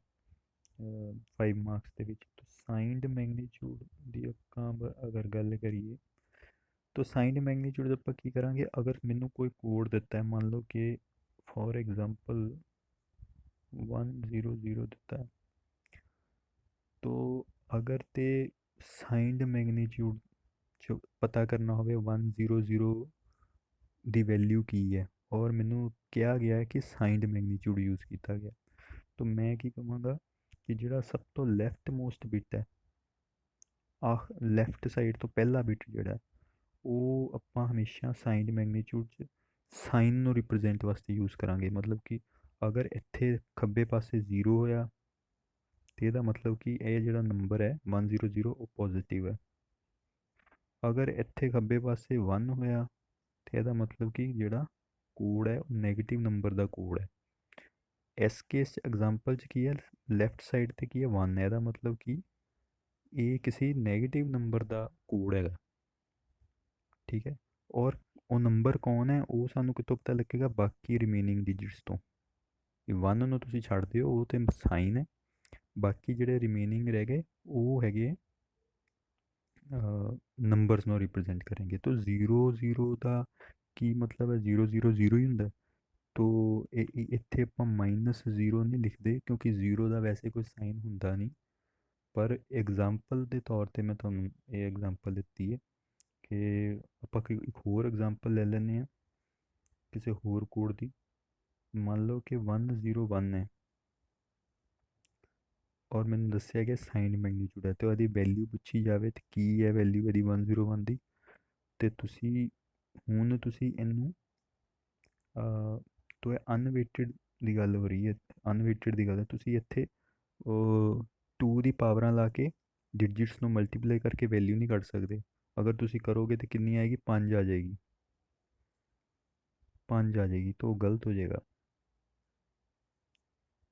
Speaker 1: 5 ਮਾਰਕਸ ਦੇ ਵਿੱਚ। ਸਾਈਨਡ ਮੈਗਨੀਟਿਊਡ ਦੀ ਆਪਾਂ ਅਗਰ ਗੱਲ ਕਰੀਏ तो ਸਾਈਨ ਮੈਗਨੀਚਿਊਡ ਆਪਾਂ ਕੀ ਕਰਾਂਗੇ, ਅਗਰ ਮੈਨੂੰ ਕੋਈ ਕੋਡ ਦਿੱਤਾ ਹੈ, ਮੰਨ ਲਓ ਕਿ ਫੋਰ ਐਗਜ਼ਾਮਪਲ 100 ਦਿੱਤਾ ਹੈ, तो अगर ते साइंड मैग्नीट्यूड ਚ ਪਤਾ ਕਰਨਾ ਹੋਵੇ 100 ਦੀ ਵੈਲਿਊ ਕੀ ਹੈ ਔਰ ਮੈਨੂੰ ਕਿਹਾ ਗਿਆ ਹੈ ਕਿ ਸਾਈਂਡ ਮੈਗਨੀਟਿਊਡ ਯੂਜ਼ ਕੀਤਾ ਗਿਆ, ਤਾਂ ਮੈਂ ਕੀ ਕਹਾਂਗਾ ਕਿ ਜਿਹੜਾ ਸਭ ਤੋਂ ਲੈਫਟ ਮੋਸਟ ਬਿਟ ਹੈ, ਆਹ ਲੈਫਟ ਸਾਈਡ ਤੋਂ ਪਹਿਲਾ ਬਿਟ ਜਿਹੜਾ ਉਹ ਆਪਾਂ ਹਮੇਸ਼ਾ ਸਾਈਂਡ ਮੈਗਨੀਟਿਊਡ 'ਚ ਸਾਈਨ ਨੂੰ ਰਿਪਰੈਜ਼ੈਂਟ ਵਾਸਤੇ ਯੂਜ਼ ਕਰਾਂਗੇ। ਮਤਲਬ ਕਿ ਅਗਰ ਇੱਥੇ ਖੱਬੇ ਪਾਸੇ 0 ਹੋਇਆ ਤੇ ਇਹਦਾ ਮਤਲਬ ਕਿ ਇਹ ਜਿਹੜਾ ਨੰਬਰ ਹੈ 100 ਉਹ ਪੋਜ਼ਿਟਿਵ ਹੈ। ਅਗਰ ਇੱਥੇ ਖੱਬੇ ਪਾਸੇ 1 ਹੋਇਆ ਤੇ ਇਹਦਾ ਮਤਲਬ ਕਿ ਜਿਹੜਾ ਕੋਡ ਹੈ ਉਹ ਨੈਗੇਟਿਵ ਨੰਬਰ ਦਾ ਕੋਡ ਹੈ। ਇਸ ਕੇਸ 'ਚ ਐਗਜ਼ਾਮਪਲ 'ਚ ਕੀ ਹੈ, ਲੈਫਟ ਸਾਈਡ 'ਤੇ ਕੀ ਹੈ 1 ਹੈ, ਇਹਦਾ ਮਤਲਬ ਕਿ ਇਹ ਕਿਸੇ ਨੈਗੇਟਿਵ ਨੰਬਰ ਦਾ ਕੋਡ ਹੈਗਾ। ਠੀਕ ਹੈ, ਔਰ ਉਹ ਨੰਬਰ ਕੌਣ ਹੈ ਉਹ ਸਾਨੂੰ ਕਿਤੋਂ ਪਤਾ ਲੱਗੇਗਾ, ਬਾਕੀ ਰਿਮੇਨਿੰਗ ਡਿਜਿਟਸ ਤੋਂ। 1 ਨੂੰ ਤੁਸੀਂ ਛੱਡ ਦਿਓ, ਉਹ ਤਾਂ ਸਾਈਨ ਹੈ, ਬਾਕੀ ਜਿਹੜੇ ਰਿਮੇਨਿੰਗ ਰਹਿ ਗਏ ਉਹ ਹੈਗੇ ਨੰਬਰਸ ਨੂੰ ਰਿਪਰੈਜ਼ੈਂਟ ਕरेंगे। तो 00 ਦਾ ਕੀ ਮਤਲਬ ਹੈ, 00 0 ਹੀ ਹੁੰਦਾ। ਤੋ ਇੱਥੇ ਆਪਾਂ -0 ਨਹੀਂ ਲਿਖਦੇ ਕਿਉਂਕਿ 0 ਦਾ ਵੈਸੇ ਕੋਈ ਸਾਈਨ ਹੁੰਦਾ ਨਹੀਂ, ਪਰ ਐਗਜ਼ਾਮਪਲ ਦੇ ਤੌਰ 'ਤੇ ਮੈਂ ਤੁਹਾਨੂੰ ਇਹ ਐਗਜ਼ਾਮਪਲ ਦਿੱਤੀ ਹੈ ਕਿ ਆਪਾਂ ਇੱਕ ਹੋਰ ਐਗਜ਼ਾਮਪਲ ਲੈ ਲੈਂਦੇ ਹਾਂ ਕਿਸੇ ਹੋਰ ਕੋਡ ਦੀ। ਮੰਨ ਲਓ ਕਿ 101 ਹੈ ਔਰ ਮੈਨੂੰ ਦੱਸਿਆ ਗਿਆ ਸਾਈਨ ਮੈਗਨੀਟਿਊਡ ਹੈ, ਅਤੇ ਉਹਦੀ ਵੈਲਿਊ ਪੁੱਛੀ ਜਾਵੇ ਤੇ ਕੀ ਹੈ ਵੈਲਿਊ ਇਹਦੀ 101 ਦੀ, ਅਤੇ ਤੁਸੀਂ ਇਹਨੂੰ ਤੋ ਇਹ ਅਨਵੇਟਡ ਦੀ ਗੱਲ ਹੋ ਰਹੀ ਹੈ, ਅਨਵੇਟਡ ਦੀ ਗੱਲ ਹੈ। ਤੁਸੀਂ ਇੱਥੇ 2 ਦੀ ਪਾਵਰਾਂ ਲਾ ਕੇ ਡਿਜਿਟਸ ਨੂੰ ਮਲਟੀਪਲਾਈ ਕਰਕੇ ਵੈਲਿਊ ਨਹੀਂ ਕੱਢ ਸਕਦੇ। ਅਗਰ ਤੁਸੀਂ ਕਰੋਗੇ ਤਾਂ ਕਿੰਨੀ ਆਏਗੀ, 5 ਆ ਜਾਏਗੀ, 5 ਆ ਜਾਏਗੀ, ਤਾਂ ਉਹ ਗਲਤ ਹੋ ਜਾਏਗਾ।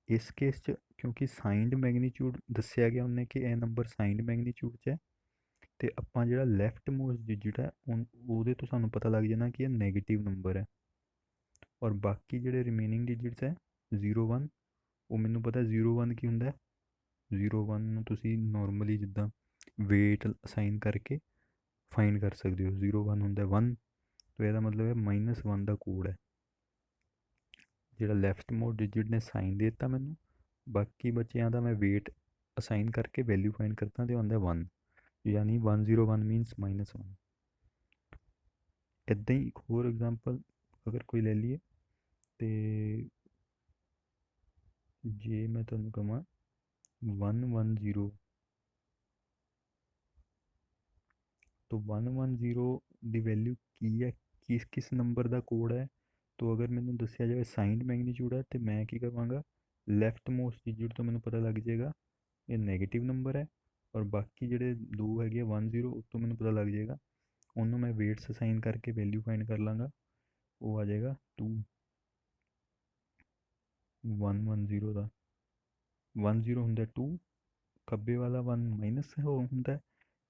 Speaker 1: ਇਸ ਕੇਸ 'ਚ ਕਿਉਂਕਿ ਸਾਈਨਡ ਮੈਗਨੀਟਿਊਡ ਦੱਸਿਆ ਗਿਆ ਉਹਨੇ ਕਿ ਇਹ ਨੰਬਰ ਸਾਈਨਡ ਮੈਗਨੀਟਿਊਡ 'ਚ ਹੈ, ਅਤੇ ਆਪਾਂ ਜਿਹੜਾ ਲੈਫਟ ਮੋਸਟ ਡਿਜਿਟ ਹੈ ਉਹਦੇ ਤੋਂ ਸਾਨੂੰ ਪਤਾ ਲੱਗ ਜਾਣਾ ਕਿ ਇਹ ਨੈਗੇਟਿਵ ਨੰਬਰ ਹੈ, ਔਰ ਬਾਕੀ ਜਿਹੜੇ ਰਿਮੇਨਿੰਗ ਡਿਜਿਟਸ ਹੈ 01 ਉਹ ਮੈਨੂੰ ਪਤਾ 01 ਕੀ ਹੁੰਦਾ। 01 ਨੂੰ ਤੁਸੀਂ ਨੋਰਮਲੀ ਜਿੱਦਾਂ ਵੇਟ ਅਸਾਈਨ ਕਰਕੇ ਫਾਈਂਡ ਕਰ ਸਕਦੇ ਹੋ। 01 ਹੁੰਦਾ 1, ਤਾਂ ਇਹਦਾ ਮਤਲਬ ਹੈ -1 ਦਾ ਕੋਡ ਹੈ। ਜਿਹੜਾ ਲੈਫਟ ਮੋਸਟ ਡਿਜਿਟ ਨੇ ਸਾਈਨ ਦੇ ਦਿੱਤਾ ਮੈਨੂੰ, ਬਾਕੀ ਬੱਚਿਆਂ ਦਾ ਮੈਂ ਵੇਟ ਅਸਾਈਨ ਕਰਕੇ ਵੈਲਿਊ ਫਾਈਂਡ ਕਰਤਾ ਅਤੇ ਆਉਂਦਾ 1, ਯਾਨੀ 101 ਮੀਨਸ -1। ਇੱਦਾਂ ਹੀ ਇੱਕ ਹੋਰ ਐਗਜ਼ਾਮਪਲ ਅਗਰ ਕੋਈ ਲੈ ਲਈਏ, ਅਤੇ ਜੇ ਮੈਂ ਤੁਹਾਨੂੰ ਕਹਾਂ 110, तो 110 ਦੀ ਵੈਲਿਊ ਕੀ ਹੈ, ਕਿਸ ਨੰਬਰ ਦਾ ਕੋਡ ਹੈ। तो अगर मैंने दसिया जाए साइंड मैगनीट्यूड है तो मैं की करूँगा, लैफ्ट मोस्ट डिजिट तो मैंने पता लग जाएगा ये नैगेटिव नंबर है, और बाकी ਜਿਹੜੇ 2 ਹੈਗੇ 10 ਉੱਤੋਂ ਮੈਨੂੰ ਪਤਾ ਲੱਗ ਜਾਏਗਾ, ਉਹਨੂੰ ਮੈਂ ਵੇਟਸ ਅਸਾਈਨ ਕਰਕੇ ਵੈਲਿਊ ਫਾਈਂਡ ਕਰ ਲਾਂਗਾ, ਉਹ ਆ ਜਾਏਗਾ 2। 110 ਦਾ 10 ਹੁੰਦਾ 2, ਖੱਬੇ ਵਾਲਾ 1 ਮਾਈਨਸ ਹੁੰਦਾ,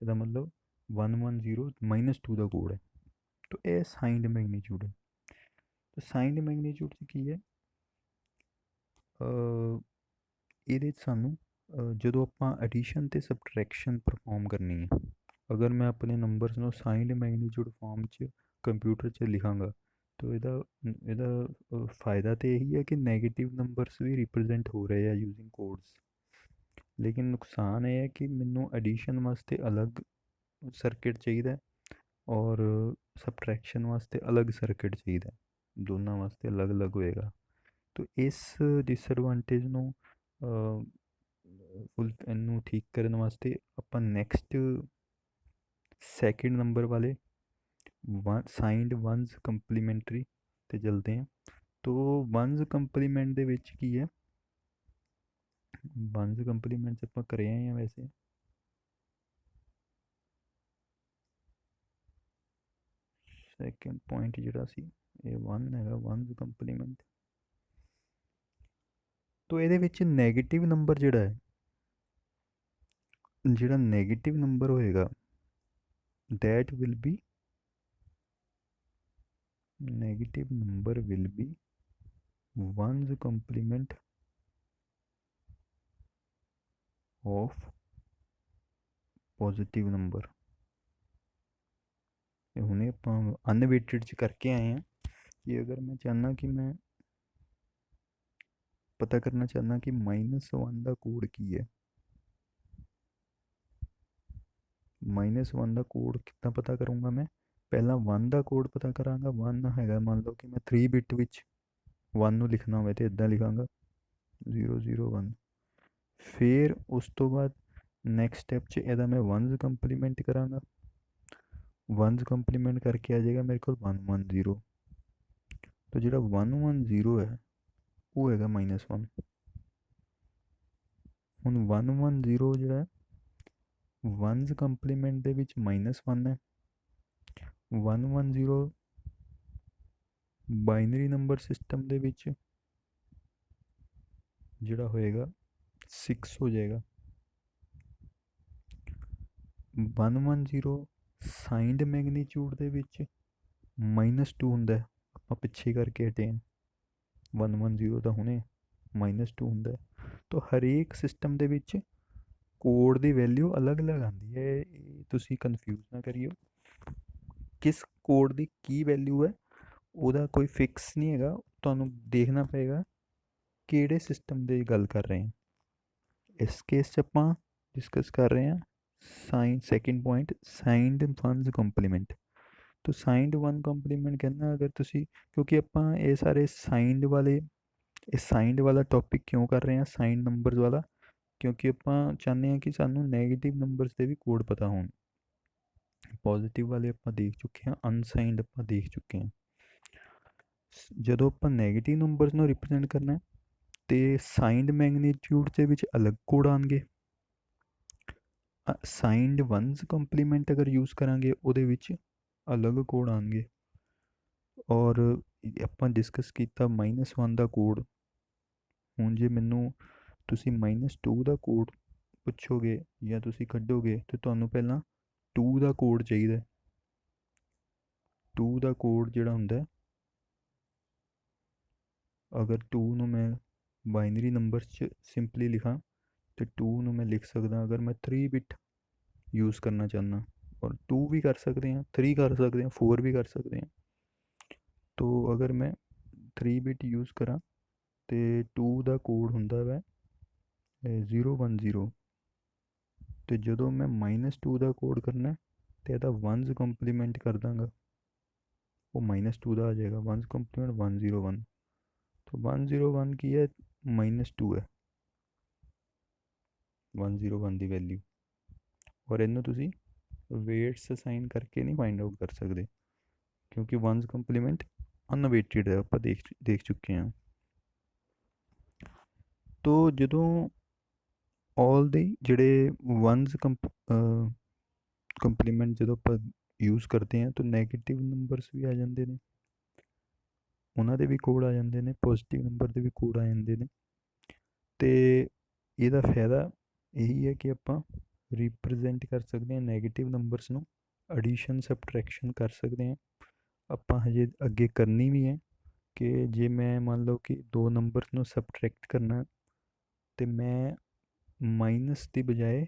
Speaker 1: ਇਹਦਾ ਮਤਲਬ 110 -2 ਦਾ ਕੋਡ ਹੈ। तो ਇਹ ਸਾਈਨਡ ਮੈਗਨੀਟਿਊਡ ਹੈ। तो ਸਾਈਨਡ ਮੈਗਨੀਟਿਊਡ 'ਚ ਕੀ ਹੈ, ਇਹਦੇ 'ਚ ਸਾਨੂੰ ਜਦੋਂ ਆਪਾਂ ਐਡੀਸ਼ਨ ਅਤੇ ਸਬਟਰੈਕਸ਼ਨ ਪਰਫੋਰਮ ਕਰਨੀ ਹੈ, ਅਗਰ ਮੈਂ ਆਪਣੇ ਨੰਬਰਸ ਨੂੰ ਸਾਈਨਡ ਮੈਗਨੀਟਿਊਡ ਫਾਰਮ 'ਚ ਕੰਪਿਊਟਰ 'ਚ ਲਿਖਾਂਗਾ, ਤਾਂ ਇਹਦਾ ਫਾਇਦਾ ਤਾਂ ਇਹੀ ਹੈ ਕਿ ਨੈਗੇਟਿਵ ਨੰਬਰਸ ਵੀ ਰਿਪਰੈਜ਼ੈਂਟ ਹੋ ਰਹੇ ਆ ਯੂਜ਼ਿੰਗ ਕੋਡਸ। ਲੇਕਿਨ ਨੁਕਸਾਨ ਇਹ ਹੈ ਕਿ ਮੈਨੂੰ ਐਡੀਸ਼ਨ ਵਾਸਤੇ ਅਲੱਗ ਸਰਕਿਟ ਚਾਹੀਦਾ ਔਰ ਸਬਟਰੈਕਸ਼ਨ ਵਾਸਤੇ ਅਲੱਗ ਸਰਕਿਟ ਚਾਹੀਦਾ, ਦੋਨਾਂ ਵਾਸਤੇ ਅਲੱਗ ਅਲੱਗ ਹੋਏਗਾ। तो इस डिसएडवांटेज ਨੂੰ ਇਹਨੂੰ ਠੀਕ ਕਰਨ ਵਾਸਤੇ ਆਪਾਂ ਨੈਕਸਟ ਸੈਕਿੰਡ ਨੰਬਰ ਵਾਲੇ ਸਾਈਨਡ ਵਨਸ ਕੰਪਲੀਮੈਂਟਰੀ 'ਤੇ ਚਲਦੇ ਹਾਂ। ਤੋ ਵਨਸ ਕੰਪਲੀਮੈਂਟ ਦੇ ਵਿੱਚ ਕੀ ਹੈ, ਵਨਸ ਕੰਪਲੀਮੈਂਟ 'ਚ ਆਪਾਂ ਕਰੇ ਆਏ ਹਾਂ ਵੈਸੇ। ਸੈਕਿੰਡ ਪੁਆਇੰਟ ਜਿਹੜਾ ਸੀ ਇਹ 1 ਹੈਗਾ, ਵਨਸ ਕੰਪਲੀਮੈਂਟ। ਤੋ ਇਹਦੇ ਵਿੱਚ ਨੈਗੇਟਿਵ ਨੰਬਰ ਜਿਹੜਾ ਨੈਗੇਟਿਵ ਨੰਬਰ ਹੋਏਗਾ that will be negative number will be one's complement of positive number। ਹੁਣੇ ਆਪਾਂ ਅਨਵੇਟਡ 'ਚ ਕਰਕੇ ਆਏ ਹਾਂ। ਕਿ ਅਗਰ ਮੈਂ ਚਾਹੁੰਦਾ ਕਿ ਮੈਂ ਪਤਾ ਕਰਨਾ ਚਾਹੁੰਦਾ ਕਿ -1 ਦਾ ਕੋਡ ਕੀ ਹੈ, -1 ਦਾ ਕੋਡ ਕਿੱਦਾਂ ਪਤਾ ਕਰੂੰਗਾ ਮੈਂ? ਪਹਿਲਾਂ 1 ਦਾ ਕੋਡ ਪਤਾ ਕਰਾਂਗਾ। 1 ਹੈਗਾ, ਮੰਨ ਲਓ ਕਿ ਮੈਂ 3 ਬਿਟ ਵਿੱਚ 1 ਨੂੰ ਲਿਖਣਾ ਹੋਵੇ ਤਾਂ ਇੱਦਾਂ ਲਿਖਾਂਗਾ 001। ਫਿਰ ਉਸ ਤੋਂ ਬਾਅਦ ਨੈਕਸਟ ਸਟੈਪ 'ਚ ਇਹਦਾ ਮੈਂ 1s ਕੰਪਲੀਮੈਂਟ ਕਰਾਂਗਾ। 1s ਕੰਪਲੀਮੈਂਟ ਕਰਕੇ ਆ ਜਾਏਗਾ ਮੇਰੇ ਕੋਲ 110। ਤਾਂ ਜਿਹੜਾ 110 ਹੈ ਉਹ ਹੈਗਾ -1। ਹੁਣ 110 ਜਿਹੜਾ 1s ਕੰਪਲੀਮੈਂਟ ਦੇ ਵਿੱਚ -1 ਹੈ। 110 ਬਾਈਨਰੀ ਨੰਬਰ ਸਿਸਟਮ ਦੇ ਵਿੱਚ ਜਿਹੜਾ ਹੋਏਗਾ 6 ਹੋ ਜਾਏਗਾ। 110 ਸਾਈਨਡ ਮੈਗਨੀਚਿਊਡ ਦੇ ਵਿੱਚ -2 ਹੁੰਦਾ ਹੈ। ਆਪਾਂ ਪਿੱਛੇ ਕਰਕੇ ਹਟੇ ਹਾਂ। 110 ਦਾ ਹੁਣੇ -2 ਹੁੰਦਾ ਹੈ। ਤਾਂ ਹਰੇਕ ਸਿਸਟਮ ਦੇ ਵਿੱਚ ਕੋਡ ਦੀ ਵੈਲਿਊ ਅਲੱਗ-ਅਲੱਗ ਆਉਂਦੀ ਹੈ। ਇਹ ਤੁਸੀਂ ਕਨਫਿਊਜ਼ ਨਾ ਕਰਿਓ। ਕਿਸ ਕੋਡ ਦੀ ਕੀ ਵੈਲਿਊ ਹੈ ਉਹਦਾ ਕੋਈ ਫਿਕਸ ਨਹੀਂ ਹੈਗਾ। ਤੁਹਾਨੂੰ ਦੇਖਣਾ ਪਏਗਾ ਕਿਹੜੇ ਸਿਸਟਮ ਦੀ ਗੱਲ ਕਰ ਰਹੇ ਹਾਂ। ਇਸ ਕੇਸ 'ਚ ਆਪਾਂ ਡਿਸਕਸ ਕਰ ਰਹੇ ਹਾਂ second point, signed 1s compliment. ਤਾਂ ਸਾਈਨਡ 1 ਕੰਪਲੀਮੈਂਟ ਕਹਿੰਦਾ ਅਗਰ ਤੁਸੀਂ, ਕਿਉਂਕਿ ਆਪਾਂ ਇਹ ਸਾਰੇ ਸਾਈਨਡ ਵਾਲਾ ਟੌਪਿਕ ਕਿਉਂ ਕਰ ਰਹੇ ਹਾਂ, ਸਾਈਨਡ ਨੰਬਰਸ ਵਾਲਾ, ਕਿਉਂਕਿ ਆਪਾਂ ਚਾਹੁੰਦੇ ਹਾਂ ਕਿ ਸਾਨੂੰ ਨੈਗੇਟਿਵ ਨੰਬਰਸ ਦੇ ਵੀ ਕੋਡ ਪਤਾ ਹੋਣ। ਪੋਜ਼ੀਟਿਵ ਵਾਲੇ ਆਪਾਂ ਦੇਖ ਚੁੱਕੇ ਹਾਂ, ਅਨਸਾਈਨਡ ਆਪਾਂ ਦੇਖ ਚੁੱਕੇ ਹਾਂ। ਜਦੋਂ ਆਪਾਂ ਨੈਗੇਟਿਵ ਨੰਬਰਸ ਨੂੰ ਰਿਪਰੈਜ਼ੈਂਟ ਕਰਨਾ ਤੇ ਸਾਈਨਡ ਮੈਗਨੀਟਿਊਡ ਦੇ ਵਿੱਚ ਅਲੱਗ ਕੋਡ ਆਉਣਗੇ। ਸਾਈਨਡ 1s ਕੰਪਲੀਮੈਂਟ ਅਗਰ ਯੂਜ਼ ਕਰਾਂਗੇ ਉਹਦੇ ਵਿੱਚ ਅਲੱਗ ਕੋਡ ਆਉਣਗੇ। ਔਰ ਆਪਾਂ ਡਿਸਕਸ ਕੀਤਾ -1 ਦਾ ਕੋਡ। ਹੁਣ ਜੇ ਮੈਨੂੰ ਤੁਸੀਂ -2 ਦਾ ਕੋਡ ਪੁੱਛੋਗੇ ਜਾਂ ਤੁਸੀਂ ਕੱਢੋਗੇ ਤਾਂ ਤੁਹਾਨੂੰ ਪਹਿਲਾਂ 2 ਦਾ ਕੋਡ ਚਾਹੀਦਾ। 2 ਦਾ ਕੋਡ ਜਿਹੜਾ ਹੁੰਦਾ, ਅਗਰ 2 ਨੂੰ ਮੈਂ ਬਾਈਨਰੀ ਨੰਬਰਸ 'ਚ ਸਿੰਪਲੀ ਲਿਖਾਂ ਤੇ 2 ਨੂੰ ਮੈਂ ਲਿਖ ਸਕਦਾ ਅਗਰ ਮੈਂ 3 ਬਿਟ ਯੂਜ਼ ਕਰਨਾ ਚਾਹੁੰਦਾ। ਔਰ 2 ਵੀ ਕਰ ਸਕਦੇ ਹਾਂ, 3 ਕਰ ਸਕਦੇ ਹਾਂ, 4 ਵੀ ਕਰ ਸਕਦੇ ਹਾਂ। ਤੋ ਅਗਰ ਮੈਂ 3 ਬਿਟ ਯੂਜ਼ ਕਰਾਂ ਤੇ 2 ਦਾ ਕੋਡ ਹੁੰਦਾ ਵੈ 010। ਤੇ ਜਦੋਂ ਮੈਂ -2 ਦਾ ਕੋਡ ਕਰਨਾ ਤੇ ਇਹਦਾ 1s ਕੰਪਲੀਮੈਂਟ ਕਰ ਦਾਂਗਾ, ਉਹ -2 ਦਾ ਆ ਜਾਏਗਾ। 1s compliment 101। तो 101 ਕੀ ਹੈ? -2 ਹੈ 101 ਦੀ ਵੈਲਿਊ। ਔਰ ਇਹਨੂੰ ਤੁਸੀਂ ਵੇਟਸ ਅਸਾਈਨ ਕਰਕੇ ਨਹੀਂ ਫਾਈਂਡ ਆਊਟ ਕਰ ਸਕਦੇ, ਕਿਉਂਕਿ 1s ਕੰਪਲੀਮੈਂਟ ਅਨਵੇਟਡ ਹੈ, ਆਪਾਂ ਦੇਖ ਚੁੱਕੇ ਹਾਂ। ਤੋ ਜਦੋਂ ਆਲ ਦੇ ਜਿਹੜੇ 1s ਕੰਪਲੀਮੈਂਟ ਜਦੋਂ ਆਪਾਂ ਯੂਜ਼ ਕਰਦੇ ਹਾਂ ਤਾਂ ਨੈਗੇਟਿਵ ਨੰਬਰਸ ਵੀ ਆ ਜਾਂਦੇ ਨੇ, ਉਹਨਾਂ ਦੇ ਵੀ ਕੋਡ ਆ ਜਾਂਦੇ ਨੇ, ਪੋਜ਼ੀਟਿਵ ਨੰਬਰ ਦੇ ਵੀ ਕੋਡ ਆ ਜਾਂਦੇ ਨੇ। ਅਤੇ ਇਹਦਾ ਫਾਇਦਾ ਇਹੀ ਹੈ ਕਿ ਆਪਾਂ ਰਿਪਰਜੈਂਟ ਕਰ ਸਕਦੇ ਹਾਂ ਨੈਗੇਟਿਵ ਨੰਬਰਸ ਨੂੰ, ਐਡੀਸ਼ਨ ਸਬਟਰੈਕਸ਼ਨ ਕਰ ਸਕਦੇ ਹਾਂ। ਆਪਾਂ ਹਜੇ ਅੱਗੇ ਕਰਨੀ ਵੀ ਹੈ ਕਿ ਜੇ ਮੈਂ ਮੰਨ ਲਓ ਕਿ 2 ਨੰਬਰਸ ਨੂੰ ਸਬਟਰੈਕਟ ਕਰਨਾ ਅਤੇ ਮੈਂ ਮਾਈਨਸ ਦੀ ਬਜਾਏ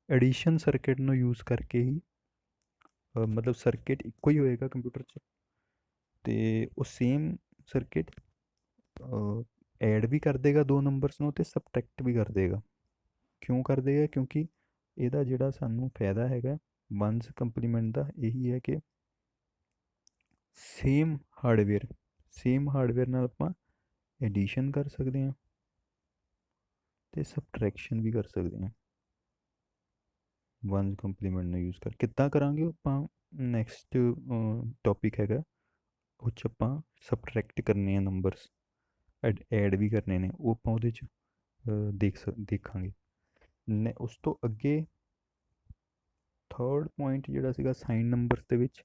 Speaker 1: ਐਡੀਸ਼ਨ ਸਰਕਿਟ ਨੂੰ ਯੂਜ਼ ਕਰਕੇ ਹੀ, ਮਤਲਬ ਸਰਕਿਟ ਇੱਕੋ ਹੀ ਹੋਏਗਾ ਕੰਪਿਊਟਰ 'ਚ, ਅਤੇ ਉਹ ਸੇਮ ਸਰਕਿਟ ਐਡ ਵੀ ਕਰ ਦੇਗਾ 2 ਨੰਬਰਸ ਨੂੰ ਅਤੇ ਸਬਟਰੈਕਟ ਵੀ ਕਰ ਦੇਗਾ। ਕਿਉਂ ਕਰ ਦੇਗਾ? ਕਿਉਂਕਿ ਇਹਦਾ ਜਿਹੜਾ ਸਾਨੂੰ ਫਾਇਦਾ ਹੈਗਾ 1s ਕੰਪਲੀਮੈਂਟ ਦਾ ਇਹੀ ਹੈ ਕਿ ਸੇਮ ਹਾਰਡਵੇਅਰ ਨਾਲ ਆਪਾਂ ਐਡੀਸ਼ਨ ਕਰ ਸਕਦੇ ਹਾਂ ਅਤੇ ਸਬਟਰੈਕਸ਼ਨ ਵੀ ਕਰ ਸਕਦੇ ਹਾਂ 1s ਕੰਪਲੀਮੈਂਟ ਨੂੰ ਯੂਜ਼ ਕਰ। ਕਿੱਦਾਂ ਕਰਾਂਗੇ ਆਪਾਂ ਨੈਕਸਟ ਟੌਪਿਕ ਹੈਗਾ, ਉਹ 'ਚ ਆਪਾਂ ਸਬਟਰੈਕਟ ਕਰਨੇ ਆ ਨੰਬਰਸ, ਐਡ ਵੀ ਕਰਨੇ ਨੇ, ਉਹ ਆਪਾਂ ਉਹਦੇ 'ਚ ਦੇਖਾਂਗੇ। ਉਸ ਤੋਂ ਅੱਗੇ ਥਰਡ ਪੁਆਇੰਟ ਜਿਹੜਾ ਸੀਗਾ ਸਾਈਨ ਨੰਬਰਸ ਦੇ ਵਿੱਚ,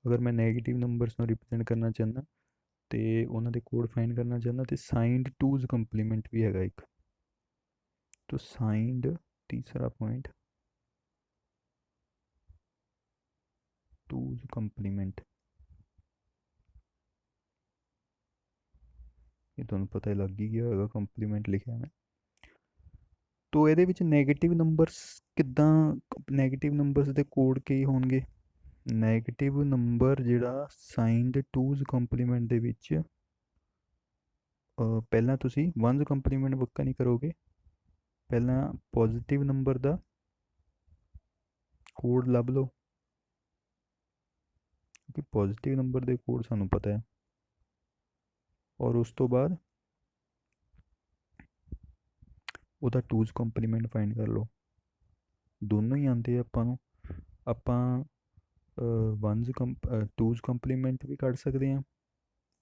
Speaker 1: ਅਗਰ ਮੈਂ ਨੈਗੇਟਿਵ ਨੰਬਰਸ ਨੂੰ ਰਿਪਰੈਜ਼ੈਂਟ ਕਰਨਾ ਚਾਹੁੰਦਾ ਅਤੇ ਉਹਨਾਂ ਦੇ ਕੋਡ ਫਾਈਂਡ ਕਰਨਾ ਚਾਹੁੰਦਾ ਅਤੇ ਸਾਈਨਡ 2s ਕੰਪਲੀਮੈਂਟ ਵੀ ਹੈਗਾ ਇੱਕ। तो साइंड तीसरा पॉइंट 2s कंप्लीमेंट, ਇਹ ਤੁਹਾਨੂੰ ਪਤਾ ਲੱਗ ਹੀ ਗਿਆ ਹੋਵੇਗਾ ਕੰਪਲੀਮੈਂਟ ਲਿਖਿਆ ਮੈਂ। ਤੋ ਇਹਦੇ ਵਿੱਚ ਨੈਗੇਟਿਵ ਨੰਬਰਸ ਕਿੱਦਾਂ, ਨੈਗੇਟਿਵ ਨੰਬਰਸ ਦੇ ਕੋਡ ਕੀ ਹੋਣਗੇ? ਨੈਗੇਟਿਵ ਨੰਬਰ ਜਿਹੜਾ ਸਾਈਨਡ ਟੂਜ਼ ਕੰਪਲੀਮੈਂਟ ਦੇ ਵਿੱਚ ਪਹਿਲਾਂ ਤੁਸੀਂ ਵਨਜ਼ ਕੰਪਲੀਮੈਂਟ ਪੱਕਾ ਨਹੀਂ ਕਰੋਗੇ, ਪਹਿਲਾਂ ਪੋਜ਼ਿਟਿਵ ਨੰਬਰ ਦਾ ਕੋਡ ਲੱਭ ਲਓ, ਕਿਉਂਕਿ ਪੋਜ਼ਿਟਿਵ ਨੰਬਰ ਦੇ ਕੋਡ ਸਾਨੂੰ ਪਤਾ ਹੈ। ਔਰ ਉਸ ਤੋਂ ਬਾਅਦ ਉਹਦਾ ਟੂਜ਼ ਕੰਪਲੀਮੈਂਟ ਫਾਈਂਡ ਕਰ ਲਓ। ਦੋਨੋਂ ਹੀ ਆਉਂਦੇ ਆ ਆਪਾਂ ਨੂੰ। ਆਪਾਂ ਟੂਜ਼ ਕੰਪਲੀਮੈਂਟ ਵੀ ਕੱਢ ਸਕਦੇ ਹਾਂ,